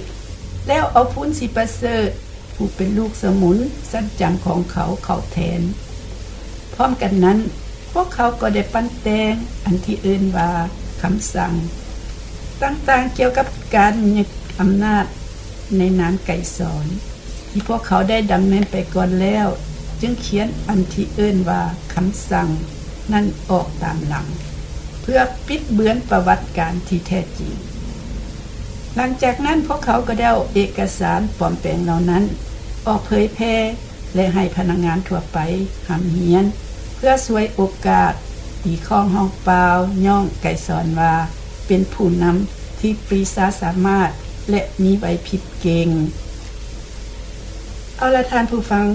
แล้วเอาพูนสิประเสริฐผู้เป็นลูกสมุนสัจจังของเขาเข้าแทนพร้อมกันนั้นพวกเขาก็ได้ปั้นแต่งอันที่เอิ้นว่าคำสั่งต่างๆเกี่ยวกับการยึดอำนาจในนามไก่สอนที่พวกเขาได้ดำเนินไปก่อนแล้วจึงเขียนอันที่เอิ้นว่าคำสั่งนั่นออกตามหลังเพื่อปิดเบือนประวัติการที่แท้จริง หลังจากนั้นพวกเขาก็ได้เอาเอกสารปลอมแปลงเหล่านั้นออกเผยแพร่และให้พนักงานทั่วไปหำเฮียนเพื่อสวยโอกาสตีข้องห้องเปล่าย่องไก่สอนว่าเป็นผู้นำที่ปรีชาสามารถและมีใบผิดเก่งเอาละท่านผู้ฟัง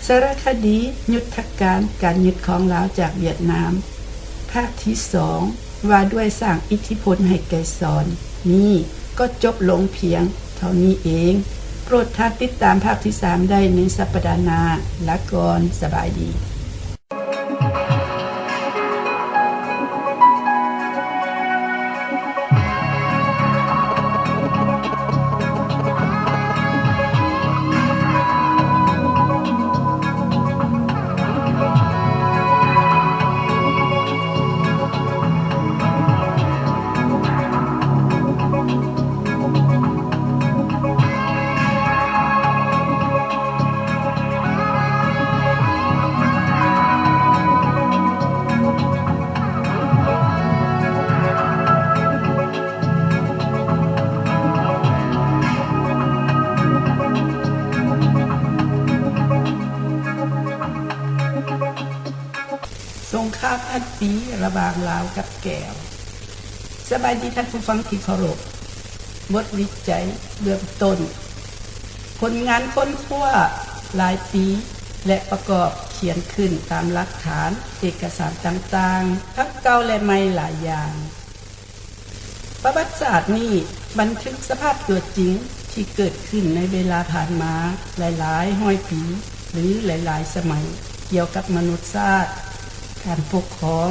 สารคดียุทธการการยึดของลาวจากเวียดนามภาคที่2ว่าด้วยสร้างอิทธิพลให้แก่สอนนี่ก็จบลงเพียงเท่านี้เองโปรดท่านติดตามภาคที่3ได้ในสัปดาห์หน้าละก่อนสบายดีสงครามอันปีระหว่างลาวกับแก้วสบายดีท่านผู้ฟังที่เคารพบทวิจัยเบื้องต้นผลงานค้นคว้าหลายปีและประกอบเขียนขึ้นตามหลักฐานเอกสารต่างๆทั้งเก่าและใหม่หลายอย่างประวัติศาสตร์นี้บันทึกสภาพตัวจริงที่เกิดขึ้นในเวลาผ่านมาหลายๆ100ปีหรือหลายๆสมัยเกี่ยวกับมนุษยชาติการปกครอง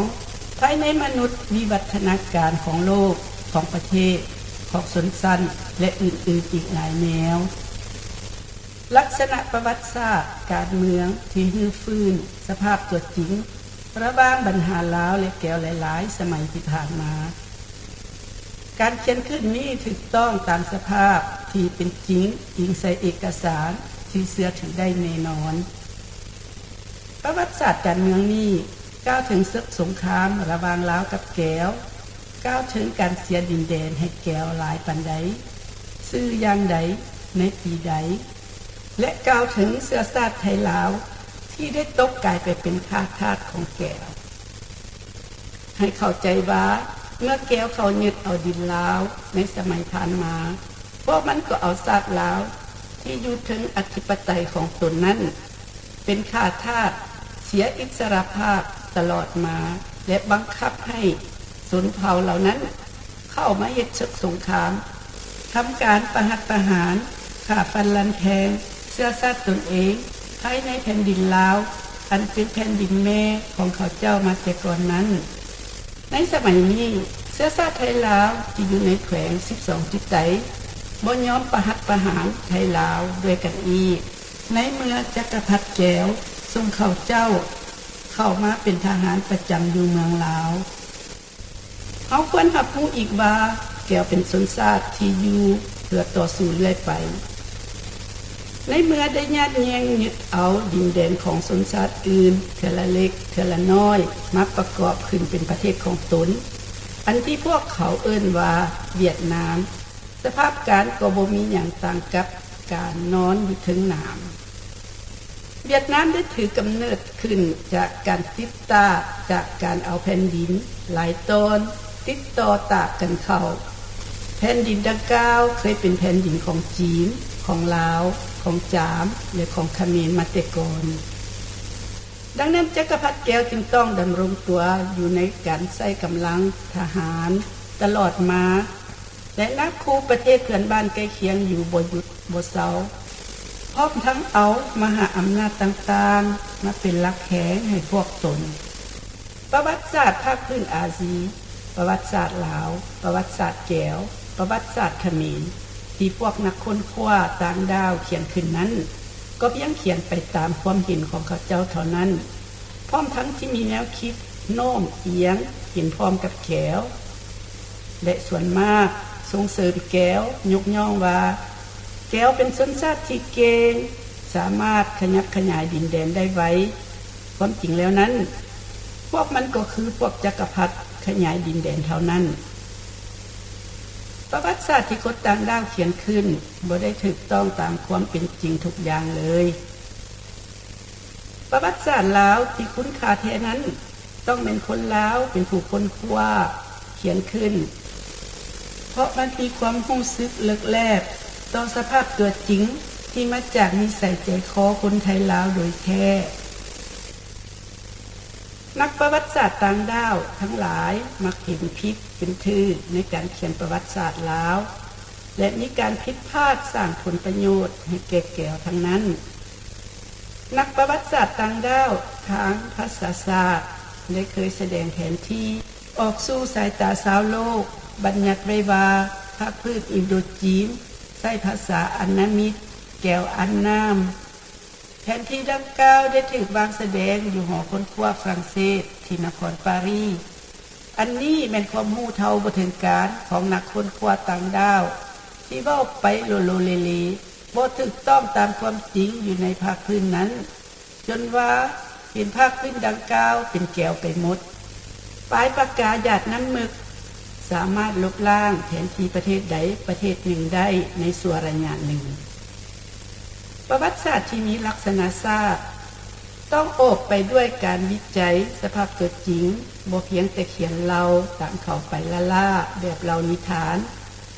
ภายในมนุษย์วิวัฒนาการของโลกของประเทศของชนชั้นและอื่นๆอีกหลายแนวลักษณะประวัติศาสตร์การเมืองที่ฮือฟื้นสภาพตัวจริงระหว่างบรรหารลาวและแก้วหลายๆสมัยที่ผ่านมาการเขียนขึ้นนี้ถูกต้องตามสภาพที่เป็นจริงอิงใส่เอกสารที่เชื่อถือได้แน่นอนประวัติศาสตร์การเมืองนี้กล่าวถึงศึกสงครามระหว่างลาวกับแก้วกล่าวถึงการเสียดินแดนให้แก้วหลายปานใดชื่ออย่างใดในปีใดและกล่าวถึงเชื้อชาติไทยลาวที่ได้ตกกลายไปเป็นทาสของแก้วให้เข้าใจว่าเมื่อแก้วเขายึดเอาดินลาวในสมัยผ่านมาพวกมันก็เอาชาติลาวที่อยู่ถึงอธิปไตยของตนนั้นเป็นทาสเสียอิสรภาพตลอดมาและบังคับให้ชนเผ่าเหล่านั้นเข้ามาเฮ็ดศึกสงครามทำการประหัตประหารฆ่าฟันลันแทงเชื้อชาติตนเองภายในแผ่นดินลาวอันเป็นแผ่นดินแม่ของเขาเจ้ามาแต่ก่อนนั้นในสมัยนี้เชื้อชาติไทยลาวที่อยู่ในแขวง12จิตไตบ่ยอมประหัตประหารไทยลาวด้วยกันอีกในเมื่อจักรพรรดิแก้วทรงเขาเจ้าเข้ามาเป็นทหารประจำอยู่เมืองลาวเขาควรรับรู้อีกว่าแก้วเป็นชนชาติที่อยู่เพื่อต่อสู้เรื่อยไปในเมื่อได้ญาติแย่งยึดเอาดินแดนของชนชาติอื่นเทื่อละเล็กเทื่อละน้อยมาประกอบขึ้นเป็นประเทศของตนอันที่พวกเขาเอิ้นว่าเวียดนามสภาพการก็บ่มีหยังต่างกับการนอนอยู่ถึงน้ำเวียดนามได้ถือกำเนิดขึ้นจากการติดตาจากการเอาแผ่นดินหลายตอนติดต่อตากกันเข้าแผ่นดินดังกล่าวเคยเป็นแผ่นดินของจีนของลาวของจามและของเขมรมาแต่ก่อนดังนั้นจักรพรรดิแก้วจึงต้องดำรงตัวอยู่ในการใช้กำลังทหารตลอดมาและนับคู่ประเทศเพื่อนบ้านใกล้เคียงอยู่บ่หยุดบ่เซาพร้อมทั้งเอามหาอำนาจต่างๆมาเป็นหลักแหงให้พวกตนประวัติศาสตร์ภาคพื้นอาซีประวัติศาสตร์ลาวประวัติศาสตร์แก้วประวัติศาสตร์เขมรที่พวกนักค้นคว้าต่างดาวเขียนขึ้นนั้นก็เพียงเขียนไปตามความเห็นของเขาเจ้าเท่านั้นพร้อมทั้งที่มีแนวคิดโน้มเอียงเห็นพร้อมกับแก้วและส่วนมากส่งเสริมแก้วยกย่องว่าแก้วเป็นชนชาติที่เก่งสามารถขยับขยายดินแดนได้ไวความจริงแล้วนั้นพวกมันก็คือพวกจักรพรรดิขยายดินแดนเท่านั้น ประวัติศาสตร์ที่คนต่างดาวเขียนขึ้นบ่ได้ถูกต้องตามความเป็นจริงทุกอย่างเลยประวัติศาสตร์ลาวที่คุณค่าแท้นั้นต้องเป็นคนลาวเป็นผู้ค้นคว้าเขียนขึ้นเพราะมันมีความรู้สึกเลิกแลบต่อสภาพตัวจริงที่มาจากนิสัยใจคอคนไทยลาวโดยแท้นักประวัติศาสตร์ต่างดาวทั้งหลายมักเห็นผิดเป็นทื่อในการเขียนประวัติศาสตร์ลาวและมีการผิดพลาดสร้างผลประโยชน์ให้แก่แก่ทั้งนั้นนักประวัติศาสตร์ต่างดาวทางภาษาศาสตร์ได้เคยแสดงแผนที่ออกสู่สายตาชาวโลกบัญญัติไว้ว่าภาคพื้นอินโดจีนใช้ภาษาอันนามิตแก้วอันน้ำแผนที่ดังกล่าวได้ถูกวางแสดงอยู่หอค้นคว้าฝรั่งเศสที่นครปารีสอันนี้แม่นความรู้เท่าบ่ถึงการของนักค้นคว้าต่างดาวที่เว้าไปโลโลเลเลบ่ถูกต้องตามความจริงอยู่ในภาคพื้นนั้นจนว่าเห็นภาคพื้นดังกล่าวเป็นแก้วไปหมดปลายปากกาหยาดน้ำมึกสามารถลบล้างแผนที่ประเทศใดประเทศหนึ่งได้ในส่วนระยะหนึ่งประวัติศาสตร์ที่มีลักษณะศาสตร์ต้องโอบไปด้วยการวิจัยสภาพเกิดจริงบ่เพียงแต่เขียนเล่าตามเข้าไปล่าๆแบบเล่านิทาน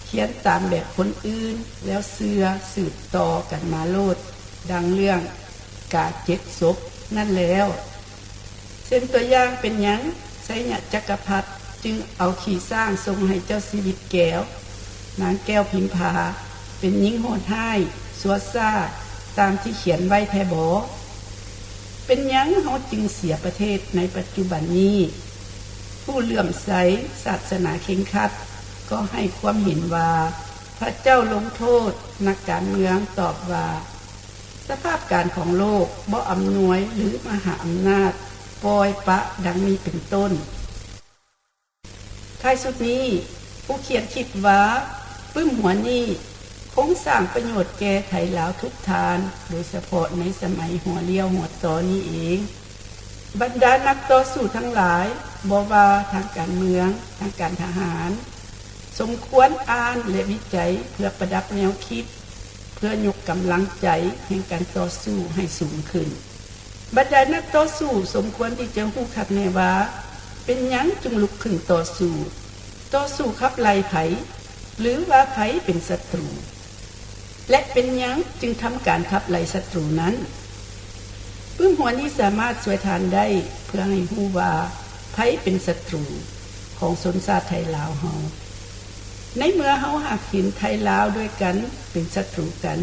เขียนตามแบบคนอื่นแล้วเชื่อสืบต่อกันมาโลดดังเรื่องกาเจ็ดศพนั่นแล้วเส้นตัวอย่างเป็นหยังไสยจักรพรรดิจึงเอาขี่สร้างทรงให้เจ้าชีวิตแก้วนางแก้วพิมพาเป็นหญิงโหดร้ายสัวซ่าตามที่เขียนไว้แท้บ่เป็นหยังเฮาจึงเสียประเทศในปัจจุบันนี้ผู้เลื่อมใสศาสนาเคร่งครัดก็ให้ความเห็นว่าพระเจ้าลงโทษนักการเมืองตอบว่าสภาพการของโลกบ่อำนวยหรือมหาอำนาจปล่อยปะดังนี้เป็นต้นท้ายสุดนี้ผู้เขียนคิดว่าปึ้มหัวนี้คงสร้างประโยชน์แก่ไทยลาวทุกทานโดยเฉพาะในสมัยหัวเลี้ยวหัวต่อนี้เองบรรดานักต่อสู้ทั้งหลายบ่ว่าทางการเมืองทางการทหารสมควรอ่านและวิจัยเพื่อประดับแนวคิดเพื่อยกกำลังใจแห่งการต่อสู้ให้สูงขึ้นบรรดานักต่อสู้สมควรที่จะรู้คักแน่ว่าเป็นหยังจึงลุกขึ้นต่อสู้ขับไล่ไผหรือว่าไผเป็นศัตรูและเป็นหยังจึงทำการขับไล่ศัตรูนั้นปึ้มหัวนี้สามารถช่วยทานได้เพื่อให้รู้ว่าไผเป็นศัตรูของชนชาติไทยลาวเฮาในเมื่อเฮาหักหินไทยลาวด้วยกันเป็นศัตรูกัน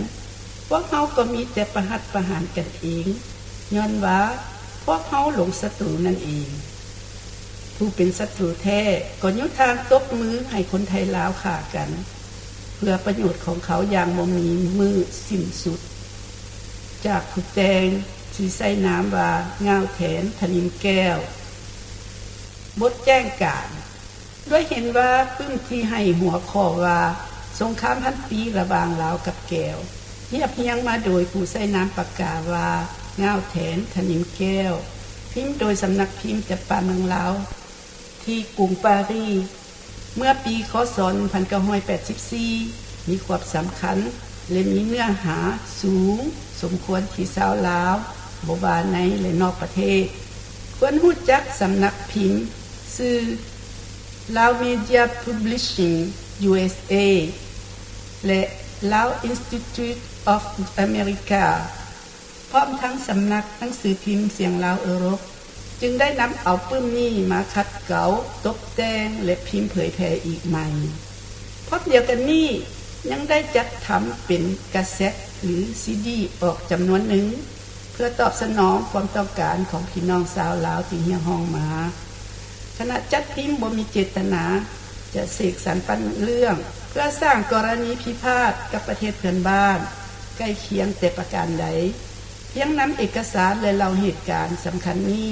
พวกเฮาก็มีแต่ประหัตประหารกันเองย้อนว่าพวกเฮาหลงศัตรูนั่นเองผู้เป็นศัตรูแท้ก็ยุทางตบมือให้คนไทยลาวฆ่ากันเพื่อประโยชน์ของเขาอย่างบ่มีมือสิ้นสุดจากผู้แตงที่ใส่น้ำว่าง่าวแถนทนิมแก้วบทแจ้งการด้วยเห็นว่าปึ้มที่ให้หัวข้อว่าสงครามพันปีระหว่างลาวกับแก้วเรียบเรียงมาโดยผู้ใส่น้ำปากกาว่าง่าวแถนทนิมแก้วพิมพ์โดยสำนักพิมพ์จับปาเมืองลาวที่กรุงปารีสเมื่อปีคศ1984มีความสำคัญและมีเนื้อหาสูงสมควรที่ชาวลาวบ่ว่าในและนอกประเทศควรรู้จักสำนักพิมพ์ชื่อ Lao Media Publishing USA และ Lao Institute of America พร้อมทั้งสำนักหนังสือพิมพ์เสียงลาวเอโรปจึงได้นำเอาปึ้มนี้มาคัดเก๋าตกแต่งและพิมพ์เผยแพร่อีกใหม่พร้อมเดียวกันนี้ยังได้จัดทำเป็นกาเซ็ตหรือซีดีออกจำนวนหนึ่งเพื่อตอบสนองความต้องการของพี่น้องชาวลาวที่เรียกร้องมาขณะจัดพิมพ์บ่มีเจตนาจะเสกสรรปันเรื่องเพื่อสร้างกรณีพิพาทกับประเทศเพื่อนบ้านใกล้เคียงแต่ประการใดเพียงนำเอกสารและเล่าเหตุการณ์สำคัญนี้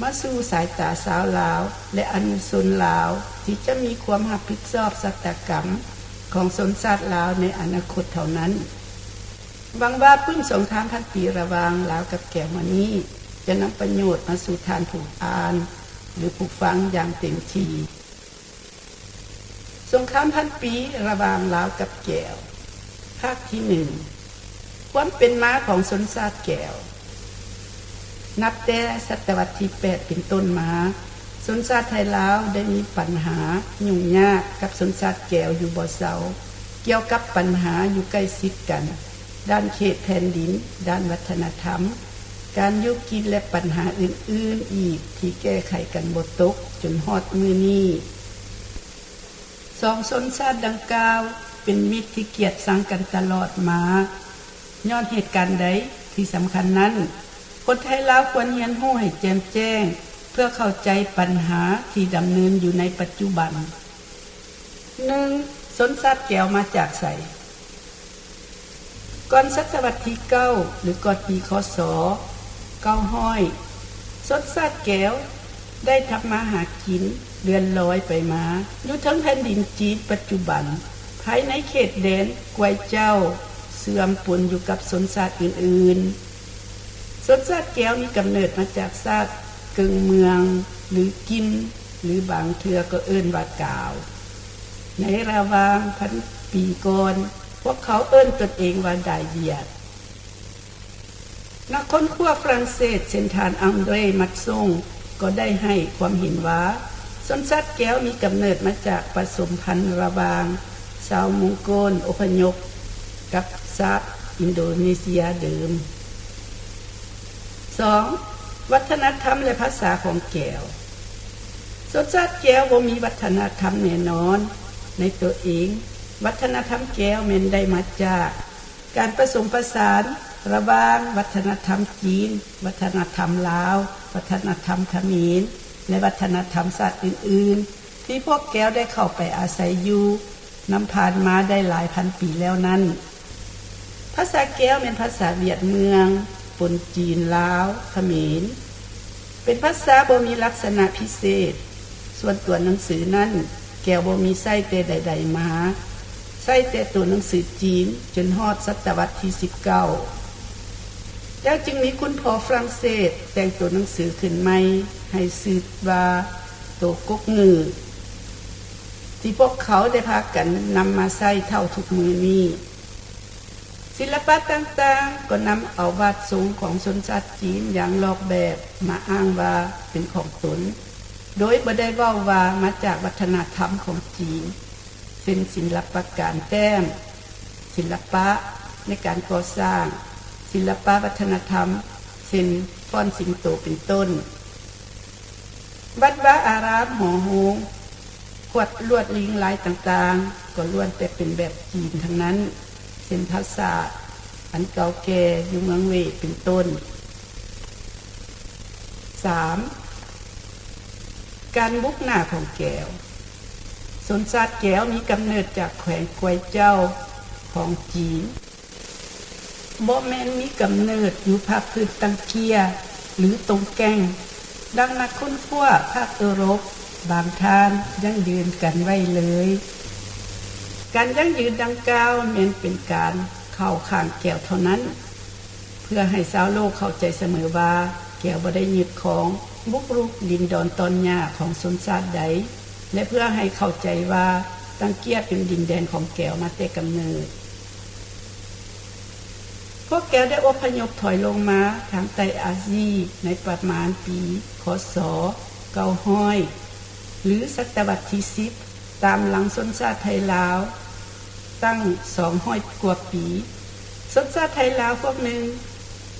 มาสู่สายตาชาวลาวและอนุชนลาวที่จะมีความรับผิดชอบชะตากรรมของชนชาติลาวในอนาคตเท่านั้นหวังว่าปึ้มสงครามพันปีระหว่างลาวกับแก้ววันนี้จะนำประโยชน์มาสู่ทานผู้อ่านหรือผู้ฟังอย่างเต็มที่ สงครามพันปีระหว่างลาวกับแก้วภาคที่1ความเป็นมาของชนชาติแก้วนับแต่ศตวรรษที่8เป็นต้นมาชนชาติไทยลาวได้มีปัญหายุ่งยากกับชนชาติแก้วอยู่บ่เซาเกี่ยวกับปัญหาอยู่ใกล้ชิดกันด้านเขตแผ่นดินด้านวัฒนธรรมการอยู่กินและปัญหาอื่นๆอีกที่แก้ไขกันบ่ตกจนฮอดมื้อนี้สองชนชาติดังกล่าวเป็นมิตรที่เกียรติสังกันตลอดมาย้อนเหตุการณ์ใดที่สำคัญนั้นคนไทยลาวควรเรียนรู้ให้แจ่มแจ้งเพื่อเข้าใจปัญหาที่ดำเนินอยู่ในปัจจุบัน 1. ชนชาติแก้วมาจากไสก่อนศตวรรษที่9หรือก่อนปีคศ900ชนชาติแก้วได้ทำมาหากินเรือนลอยไปมาอยู่ทั้งแผ่นดินจีนปัจจุบันภายในเขตแดนกวยเจ้าเสื่อมปนอยู่กับชนชาติอื่นๆชนชาติแก้วมีกำเนิดมาจากชาติกึ่งเมืองหรือกินหรือบางเทื่อก็เอิ้นว่ากาวในระหว่างพันปีก่อนพวกเขาเอิ้นตนเองว่าไดเวียดนักค้นคว้าฝรั่งเศสเช่นทานอังเดรมัดซงก็ได้ให้ความเห็นว่าชนชาติแก้วมีกำเนิดมาจากผสมพันธุ์ระหว่างชาวมองโกลอพยพกับชาติอินโดนีเซียเดิม 2. วัฒนธรรมและภาษาของแก้วชนชาติแก้วบ่มีวัฒนธรรมแน่นอนในตัวเองวัฒนธรรมแก้วแม่นได้มาจากการผสมผสานระหว่างวัฒนธรรมจีนวัฒนธรรมลาววัฒนธรรมเขมรและวัฒนธรรมชาติอื่นๆที่พวกแก้วได้เข้าไปอาศัยอยู่นำผ่านมาได้หลายพันปีแล้วนั้นภาษาแก้วเป็นภาษาเวียดเมืองปนจีนลาวเขมรเป็นภาษาบ่มีลักษณะพิเศษส่วนตัวหนังสือนั้นแก้วบ่มีไส้แต่ใดๆมาใส่แต่ตัวหนังสือจีนจนฮอดศตวรรษที่19แล้วจึงมีคุณพ่อฝรั่งเศสแต่งตัวหนังสือขึ้นใหม่ให้ชื่อว่าตัวกกงือที่พวกเขาได้พากันนำมาใช้เท่าทุกมือนี้ศิลปะต่างๆก็นำเอาวาดทรงของชนชาติจีนอย่างลอกแบบมาอ้างว่าเป็นของตนโดยบ่ได้เว้าว่ามาจากวัฒนธรรมของจีนเป็นศิลปะการแต้มศิลปะในการก่อสร้างศิลปะวัฒนธรรมเช่นฟ้อนสิงโตเป็นต้นวัดวาอารามหอโหงขวดลวดลิงลายต่างๆก็ล้วนแต่เป็นแบบจีนทั้งนั้นเช่นภาษาอันเก่าแก่อยู่เมืองเวเป็นต้น 3. การบุกหน้าของแก้วชนชาติแก้วมีกำเนิดจากแขวงกวยเจ้าของจีนบ่แม่นมีกำเนิดอยู่ภาคพื้นตังเกียหรือตรงแก้งดังนักค้นคว้าภาคยุโรปบางท่านยังยืนกันไว้เลยการยั่งยืนดังกล่าวแม้นเป็นการเข้าข้างแก้วเท่านั้นเพื่อให้ชาวโลกเข้าใจเสมอว่าแก้วบ่ได้ยึดของบุกรุกดินดอนตอนหญ้าของชนชาติใดและเพื่อให้เข้าใจว่าตังเกียเป็นดินแดนของแก้วมาแต่กำเนิดพวกแก้วได้อพยพถอยลงมาทางใต้อาซีในประมาณปีคศ900หรือศตวรรษที่10ตามหลังชนชาติไทยลาวตั้ง200กว่าปีชนชาติไทยลาวพวกหนึ่ง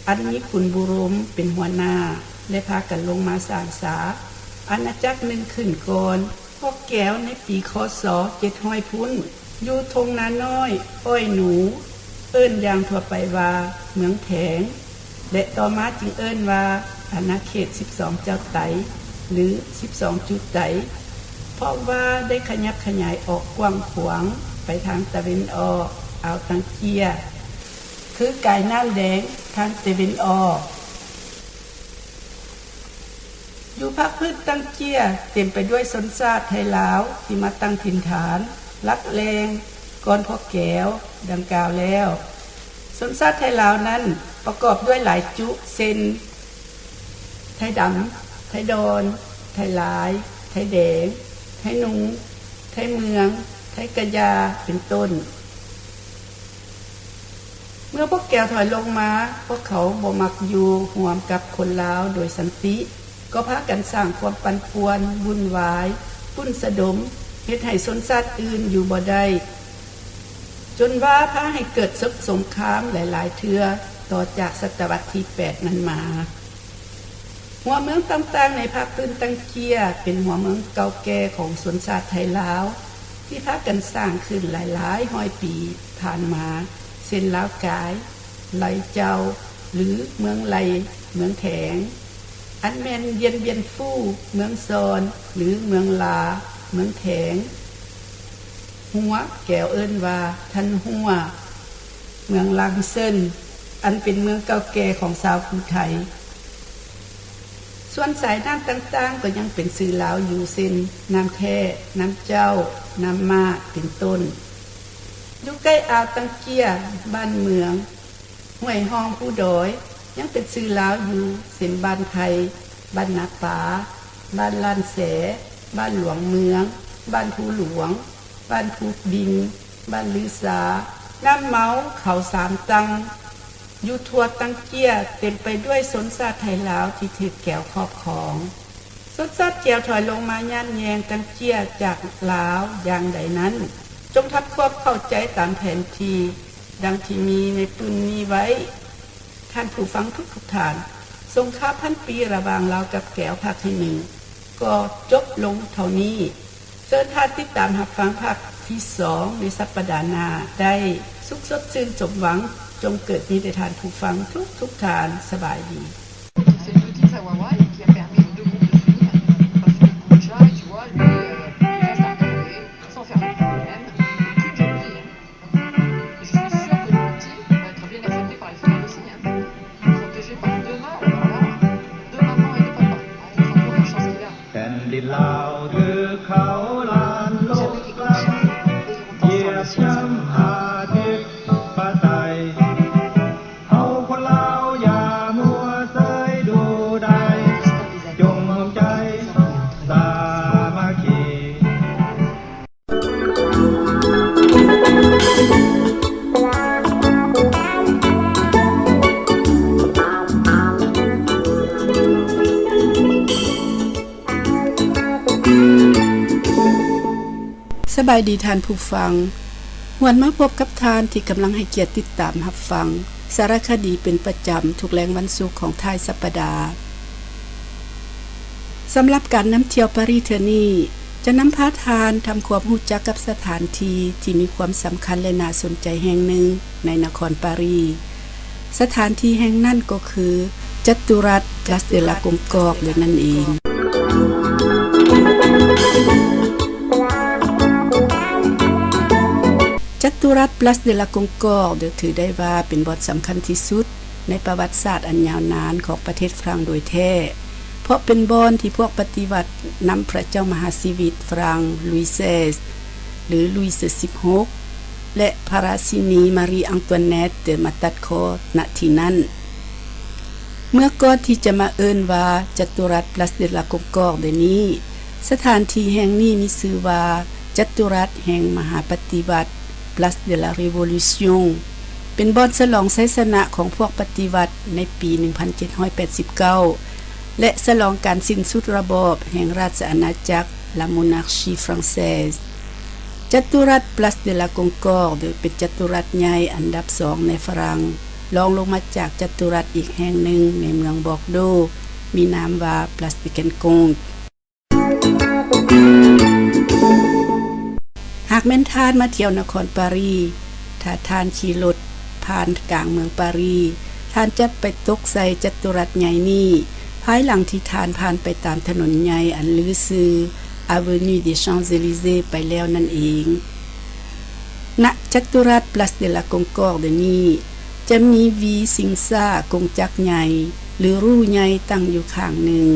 อันมีขุนบุรมเป็นหัวหน้าและพากันลงมาสร้างสาอาณาจักรหนึ่งขึ้นก่อนพวกแก้วในปีคศ700พุ้นอยู่ทงนาน้อยอ้อยหนูเอิ้นอย่างทั่วไปว่าเมืองแผงและต่อมาจึงเอิ้นว่าอาณาเขต12เจ้าไตหรือ12จุดไตเพราะว่าได้ขยับขยายออกกว้างขวางไปทางตะวันออกอ่าวตังเกียคือกายน้ำแดงทางตะวันออกอยู่ภาคพื้นตังเกียเต็มไปด้วยชนชาติไทยลาวที่มาตั้งถิ่นฐานลักแรงก่อนพวกแก้วดังกล่าวแล้วชนชาติไทยลาวนั้นประกอบด้วยหลายจุเช่นไทยดำไทยดอนไทยลายไทยแดงไทยหนูไทยเมืองไ ไทกะยาเป็นต้น เมื่อพวกแก้วถอยลงมาพวกเขาบ่มักอยู่ร่วมกับคนลาวโดยสันติก็พากันสร้างความปั่นป่วนวุ่นวายปุ้นสะดมเฮ็ดให้ชนชาติอื่นอยู่บ่ได้จนว่าพาให้เกิดศึกสงครามหลายๆเทื่อต่อจากศตวรรษที่8นั้นมาหัวเมืองต่างๆในภาคพื้นตังเกียเป็นหัวเมืองเก่าแก่ของชนชาติไทยลาวที่พากันสร้างขึ้นหลายๆ100ปีผ่านมาเช่นลาวกายไหลเจ้าหรือเมืองไหลเมืองแขงอันแม่นเวียนฟู่เมืองซอนหรือเมืองลาเมืองแขงหัวแก้วเอิ้นว่าทันหัวเมืองลังเซินอันเป็นเมืองเก่าแก่ของชาวภูไทยส่วนสายน้ำต่างๆก็ยังเป็นชื่อลาวอยู่เช่นน้ำแท้น้ำเจ้าน้ำมาเป็นต้นอยู่ใกล้อ่าวตังเกียบ้านเมืองห้วยห้องผู้ดอยยังเป็นชื่อลาวอยู่เช่นบ้านไทยบ้านนาป่าบ้านลานแสบ้านหลวงเมืองบ้านภูหลวงบ้านภูดินบ้านลือสาน้ำเมาเขาสามตังอยู่ทั่วตังเกียเต็มไปด้วยชนชาติไทยลาวที่ถือแก้วครอบครองชนชาติแก้วถอยลงมาย่านแยงตังเกียจากลาวอย่างใดนั้นจงทับความเข้าใจตามแผนที่ดังที่มีในปืนนี้ไว้ท่านผู้ฟังทุกท่านสงครามพันปีระหว่างลาวกับแก้วภาคที่1ก็จบลงเท่านี้เชิญท่านติดตามรับฟังภาคที่2ในสัปดาห์หน้าได้สุขสดชื่นสมหวังจงเกิดมีแด่ท่านผู้ฟังทุกท่านสบายดี C'est l'outil Sawawa qui a permis aux deux groupes de s'unir. Parce que Koucha, tu vois, lui, il reste à regarder, sans faire de problème, aucune jalousie. Et je suis sûre que l'outil va être bien accepté par les femmes aussi. Protégé par deux mains, alors là, deux mamans et deux papas. Avec l'amour et la chance qu'il a. แผ่นดินลาวคือเขาลานโลกกลางเหยียบย่ำอาทิตย์ปะไตเอาคนลาวอย่ามัวเสยดูใดจงรวมใจสามัคคี สบายดีท่านผู้ฟังหวนมาพบกับทานที่กำลังให้เกียรติติดตามรับฟังสารคดีเป็นประจำทุกแรงวันศุกร์ของท้ายสัปดาห์สำหรับการนำเที่ยวปารีสเทอนี้จะนำพาทานทำความรู้จักกับสถานที่ที่มีความสำคัญและน่าสนใจแห่งหนึ่งในนครปารีสสถานที่แห่งนั้นก็คือจัตุรัส Place de la Concorde นั่นเองจัตุรัส Place de la Concorde ถือได้ว่าเป็นบทสำคัญที่สุดในประวัติศาสตร์อันยาวนานของประเทศฝรั่งโดยแท้เพราะเป็นบอนที่พวกปฏิวัตินำพระเจ้ามหาชีวิตฝรั่งลุยส์16หรือลุยส์16และพระราชินีมารีอังตวเนตต์มาตัดคอณที่นั้นเมื่อก่อนที่จะมาเอิ้นว่าจัตุรัส Place de la Concorde นี้สถานที่แห่งนี้มีชื่อว่าจัตุรัสแห่งมหาปฏิวัติ Place de la Révolution เป็นบ่อนฉลองชัยชนะของพวกปฏิวัติในปี 1789 และฉลองการสิ้นสุดระบอบแห่งราชอาณาจักร La Monarchie Française จัตุรัส Place de la Concorde เป็นจัตุรัสใหญ่อันดับ2ในฝรั่งรองลงมาจากจัตุรัสอีกแห่งหนึ่งในเมืองบอกโดมีนามว่า Place de Quincampoix หากแม่นทานมาเที่ยวนครปารีสถ้าทานขี่รถผ่านกลางเมืองปารีสทานจะไปตกใส่จัตุรัสใหญ่นี้ภายหลังที่ทานผ่านไปตามถนนใหญ่อันลือชื่อ Avenue des Champs-Élysées ไปแล้วนั่นเองณจัตุรัส Place de la Concorde นี้จะมีวีสิงซ่ากงจักรใหญ่หรือรูใหญ่ตั้งอยู่ข้างหนึ่ง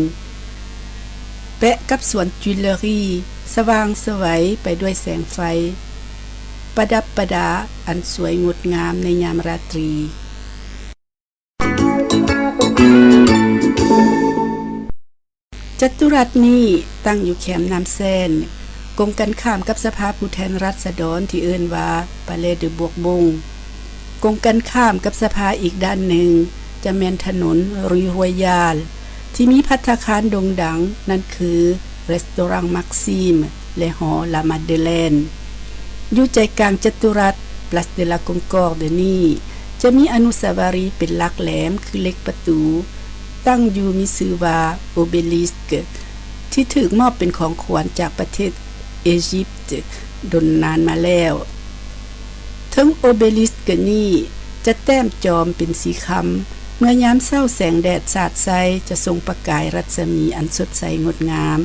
แปะกับสวนจุลเลอรี่สว่างสวัยไปด้วยแสงไฟประดับประดาอันสวยงดงามในยามราตรีจัตุรัสนี้ตั้งอยู่แคมป์น้ำแซน กงกันข้ามกับสภาผู้แทนราษฎรที่เอิ้นว่าปาเลเดบวกบงกงกันข้ามกับสภาอีกด้านหนึ่งจะแม่นถนนรุยรวยยาลที่มีภัตตาคารโด่งดังนั่นคือรีสตอรังมักซิมและหอลามาเดเลนอยู่ใจกลางจัตุรัส Place de la Concorde นี้จะมีอนุสาวรีย์เป็นหลักแหลมคือเล็กประตูตั้งอยู่มีชื่อว่า Obelisk ที่ถูกมอบเป็นของขวัญจากประเทศอียิปต์ดนนานมาแล้วทั้ง Obelisk นี้จะแต้มจอมเป็นสีคำเมื่อยามเช้าแสงแดดสาดใสจะทรงประกายรัศมีอันสดใสงดงาม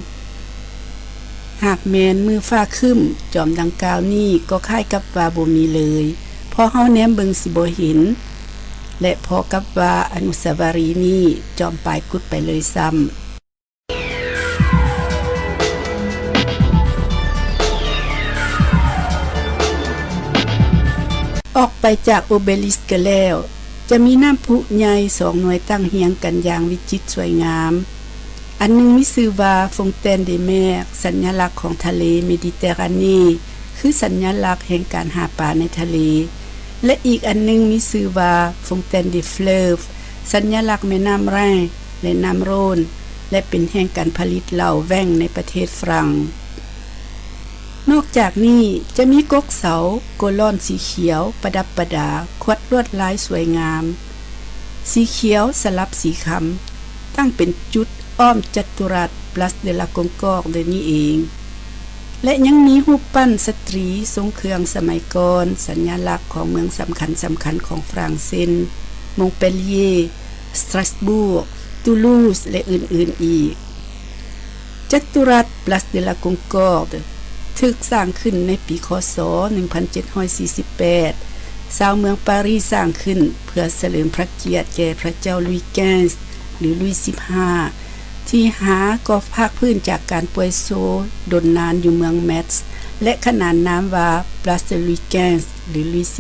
หากแมนมือฟ้าครึ้มจอมดังกล่าวนี้ก็คล้ายกับว่าบ่มีเลยพอเฮาแนมเบิงสิบ่เห็นและพอกับว่าอนุสาวรีย์นี้จอมปลายกุดไปเลยซ้ำออกไปจากโอเบลิสก์แล้วจะมีน้ำพุใหญ่2หน่วยตั้งเฮียงกันอย่างวิจิตรสวยงามอันนึงมีชื่อว่าฟงเตนเดเมกสัญลักษณ์ของทะเลเมดิเตอร์รานีคือสัญลักษณ์แห่งการหาปลาในทะเลและอีกอันนึงมีชื่อว่าฟงเตนเดฟลอฟสัญลักษณ์แม่น้ำแร่และน้ำโรนและเป็นแห่งการผลิตเหล้าแว่งในประเทศฝรั่งนอกจากนี้จะมีกกเสาโกลอนสีเขียวประดับประดาควัดลวดลายสวยงามสีเขียวสลับสีคำตั้งเป็นจุดอ้อมจัตุรัส Place de la Concorde นี้เองและยังมีรูปปั้นสตรีทรงเครื่องสมัยก่อนสัญลักษณ์ของเมืองสำคัญของฝรั่งเศสมงเปลียสตราสบูร์ตูลูสและอื่นๆอีกจัตุรัส Place de la Concorde ถูกสร้างขึ้นในปีคศ 1748 ชาวเมืองปารีสสร้างขึ้นเพื่อเฉลิมพระเกียรติแก่พระเจ้าลุยส์15หรือลุยส์15ที่หาก็ภาคพื้นจากการป่วยโซดนนานอยู่เมืองแมตส์และขนานนามว่า Place de Louis XV หรือลุยส์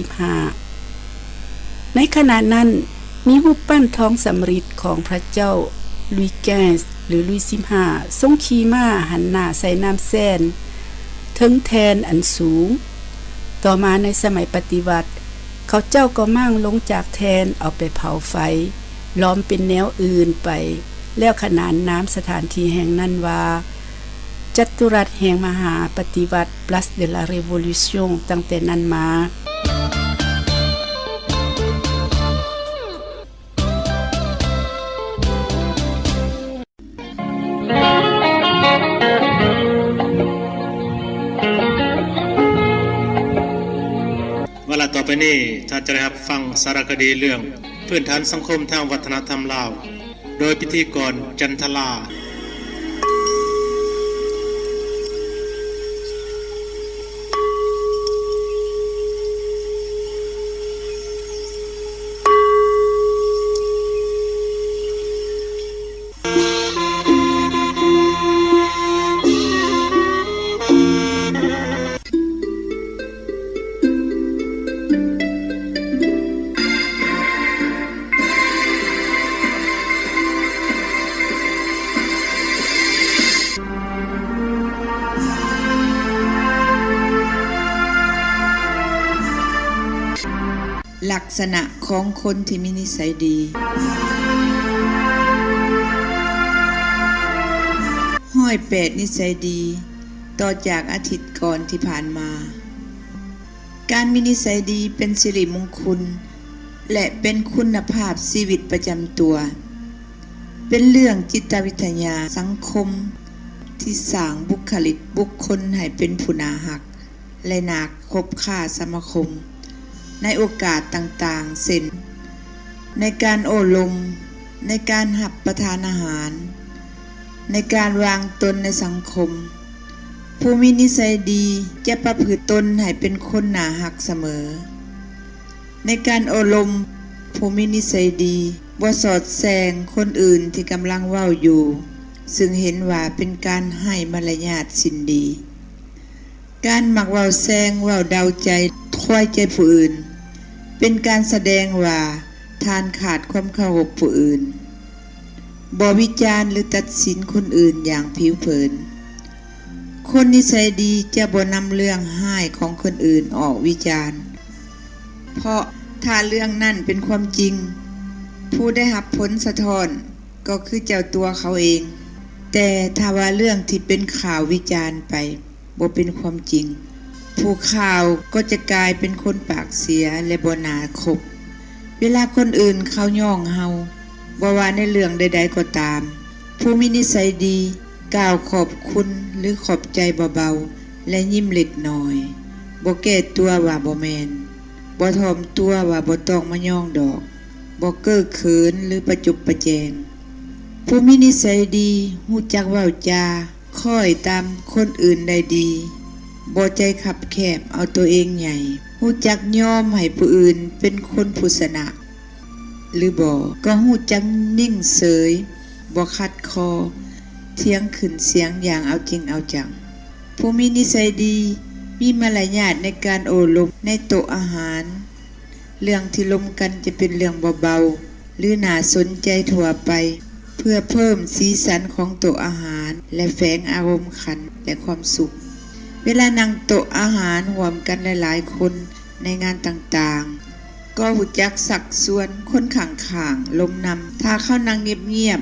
15ในขณะนั้นมีรูปปั้นท้องสำริดของพระเจ้าลุยส์XVหรือลุยส์15ทรงขี่ม้าหันหน้าใส่น้ำแซ่นถึงแทนอันสูงต่อมาในสมัยปฏิวัติเขาเจ้าก็มั่งลงจากแทนเอาไปเผาไฟล้อมเป็นแนวอื่นไปแล้วขนานน้ำสถานที่แห่งนั้นว่าจัตุรัสแห่งมหาปฏิวัติ Place de la Révolution ตั้งแต่นั้นมาเวลาต่อไปนี้ท่านจะได้รับฟังสารคดีเรื่องพื้นฐานสังคมทางวัฒนธรรมลาวโดยพิธีกรจันทลาลักษณะของคนที่มีนิสัยดีห้อยเป็ดนิสัยดีต่อจากอาทิตย์ก่อนที่ผ่านมาการมีนิสัยดีเป็นสิริมงคลและเป็นคุณภาพชีวิตประจำตัวเป็นเรื่องจิตวิทยาสังคมที่สร้างบุคลิกบุคคลให้เป็นผู้น่ารักและน่าคบค้าสมาคมในโอกาสต่างๆเช่นในการโอลมในการหับประทานอาหารในการวางตนในสังคมผู้มีนิสัยดีจะประพฤติตนให้เป็นคนน่ารักเสมอในการโอลมผู้มีนิสัยดีบ่สอดแซงคนอื่นที่กำลังเว้าอยู่ซึ่งเห็นว่าเป็นการให้มารยาทสินดีการมักเว้าแซงเว้าเดาใจคอยใจผู้อื่นเป็นการแสดงว่าทานขาดความเคารพผู้อื่นบ่วิจารณ์หรือตัดสินคนอื่นอย่างผิวเผิน คนนิสัยดีจะบ่นำเรื่องห้ายของคนอื่นออกวิจารณ์เพราะถ้าเรื่องนั่นเป็นความจริงผู้ได้รับผลสะท้อนก็คือเจ้าตัวเขาเองแต่ถ้าว่าเรื่องที่เป็นข่าววิจารณ์ไปบ่เป็นความจริงผู้ข่าวก็จะกลายเป็นคนปากเสียและบ่น่าคบเวลาคนอื่นเขาย่องเฮาบ่ว่าในเรื่องใดๆก็ตามผู้มีนิสัยดีกล่าวขอบคุณหรือขอบใจเบาๆและยิ้มเล็กน้อยบ่แก้ตัวว่าบ่แม่นบ่ถ่อมตัวว่าบ่ต้องมาย่องดอกบ่เก้อเขินหรือประจุบประแจงผู้มีนิสัยดีฮู้จักเว้าจาค่อยตามคนอื่นได้ดีบ่ใจขับแคบเอาตัวเองใหญ่ฮู้จักยอมให้ผู้อื่นเป็นคนผู้ชนะหรือบ่ก็ฮู้จักนิ่งเสยบ่ขัดคอเถียงขึ้นเสียงอย่างเอาจริงเอาจังผู้มีนิสัยดีมีมารยาทในการโอลมในโต๊ะอาหารเรื่องที่ลมกันจะเป็นเรื่องเบาๆหรือน่าสนใจทั่วไปเพื่อเพิ่มสีสันของโต๊ะอาหารและแฝงอารมณ์ขันและความสุขเวลานั่งโต๊ะอาหารรวมกันหลายๆคนในงานต่างๆก็หูจักสักส่วนคนข้างๆลมนำถ้าเข้านั่งเงียบ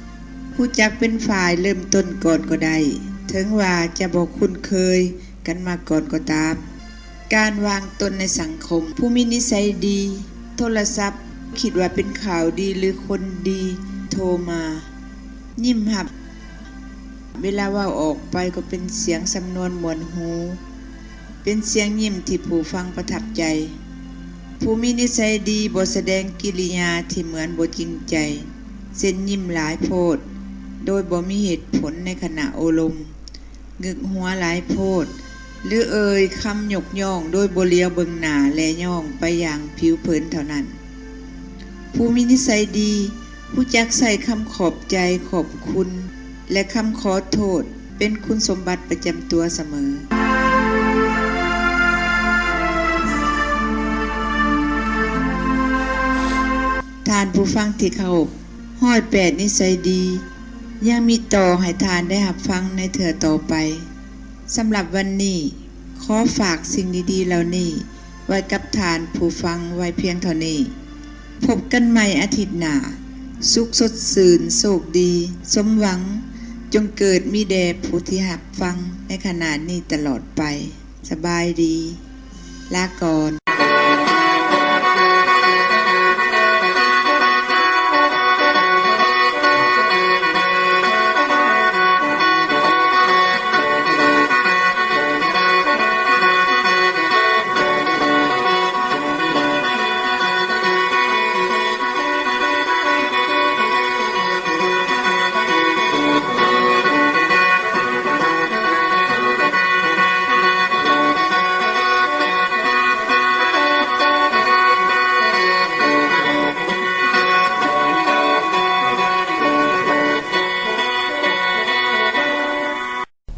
ๆหูจักเป็นฝ่ายเริ่มต้นก่อนก็ได้ถึงว่าจะบอกคุ้นเคยกันมาก่อนก็ตามการวางตนในสังคมผู้มีนิสัยดีโทรศัพท์คิดว่าเป็นข่าวดีหรือคนดีโทรมายิ้มหับเวลาว่าออกไปก็เป็นเสียงสำนวนมวนหูเป็นเสียงยิ้มที่ผู้ฟังประทับใจผู้มีนิสัยดีบ่แสดงกิริยาที่เหมือนบ่จริงใจเส้นยิ้มหลายโพดโดยบ่มีเหตุผลในขณะโอลมงึกหัวหลายโพดหรือเอ่ยคำยกย่องโดยบ่เลียวเบิ่งหน้าและย่องไปอย่างผิวเผินเท่านั้นผู้มีนิสัยดีผู้จักใส่คำขอบใจขอบคุณและคำขอโทษเป็นคุณสมบัติประจำตัวเสมอทานผู้ฟังที่เคารพห้อยแปดนิสัยดียังมีต่อให้ทานได้รับฟังในเถื่อต่อไปสำหรับวันนี้ขอฝากสิ่งดีๆเหล่านี้ไว้กับทานผู้ฟังไว้เพียงเท่านี้พบกันใหม่อาทิตย์หน้าสุขสดชื่นโชคดีสมหวังจงเกิดมีแด่ผู้ที่รับฟังในขณะนี้ตลอดไปสบายดีลาก่อน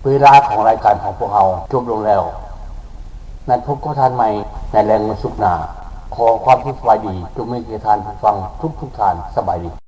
เวลาของรายการของพวกเราจบลงแล้วนั้นพบกับท่านใหม่ในแรงวันศุกร์หน้าขอความสุขสบายดีจงมีแก่ท่านผู้ฟังทุกท่านสบายดี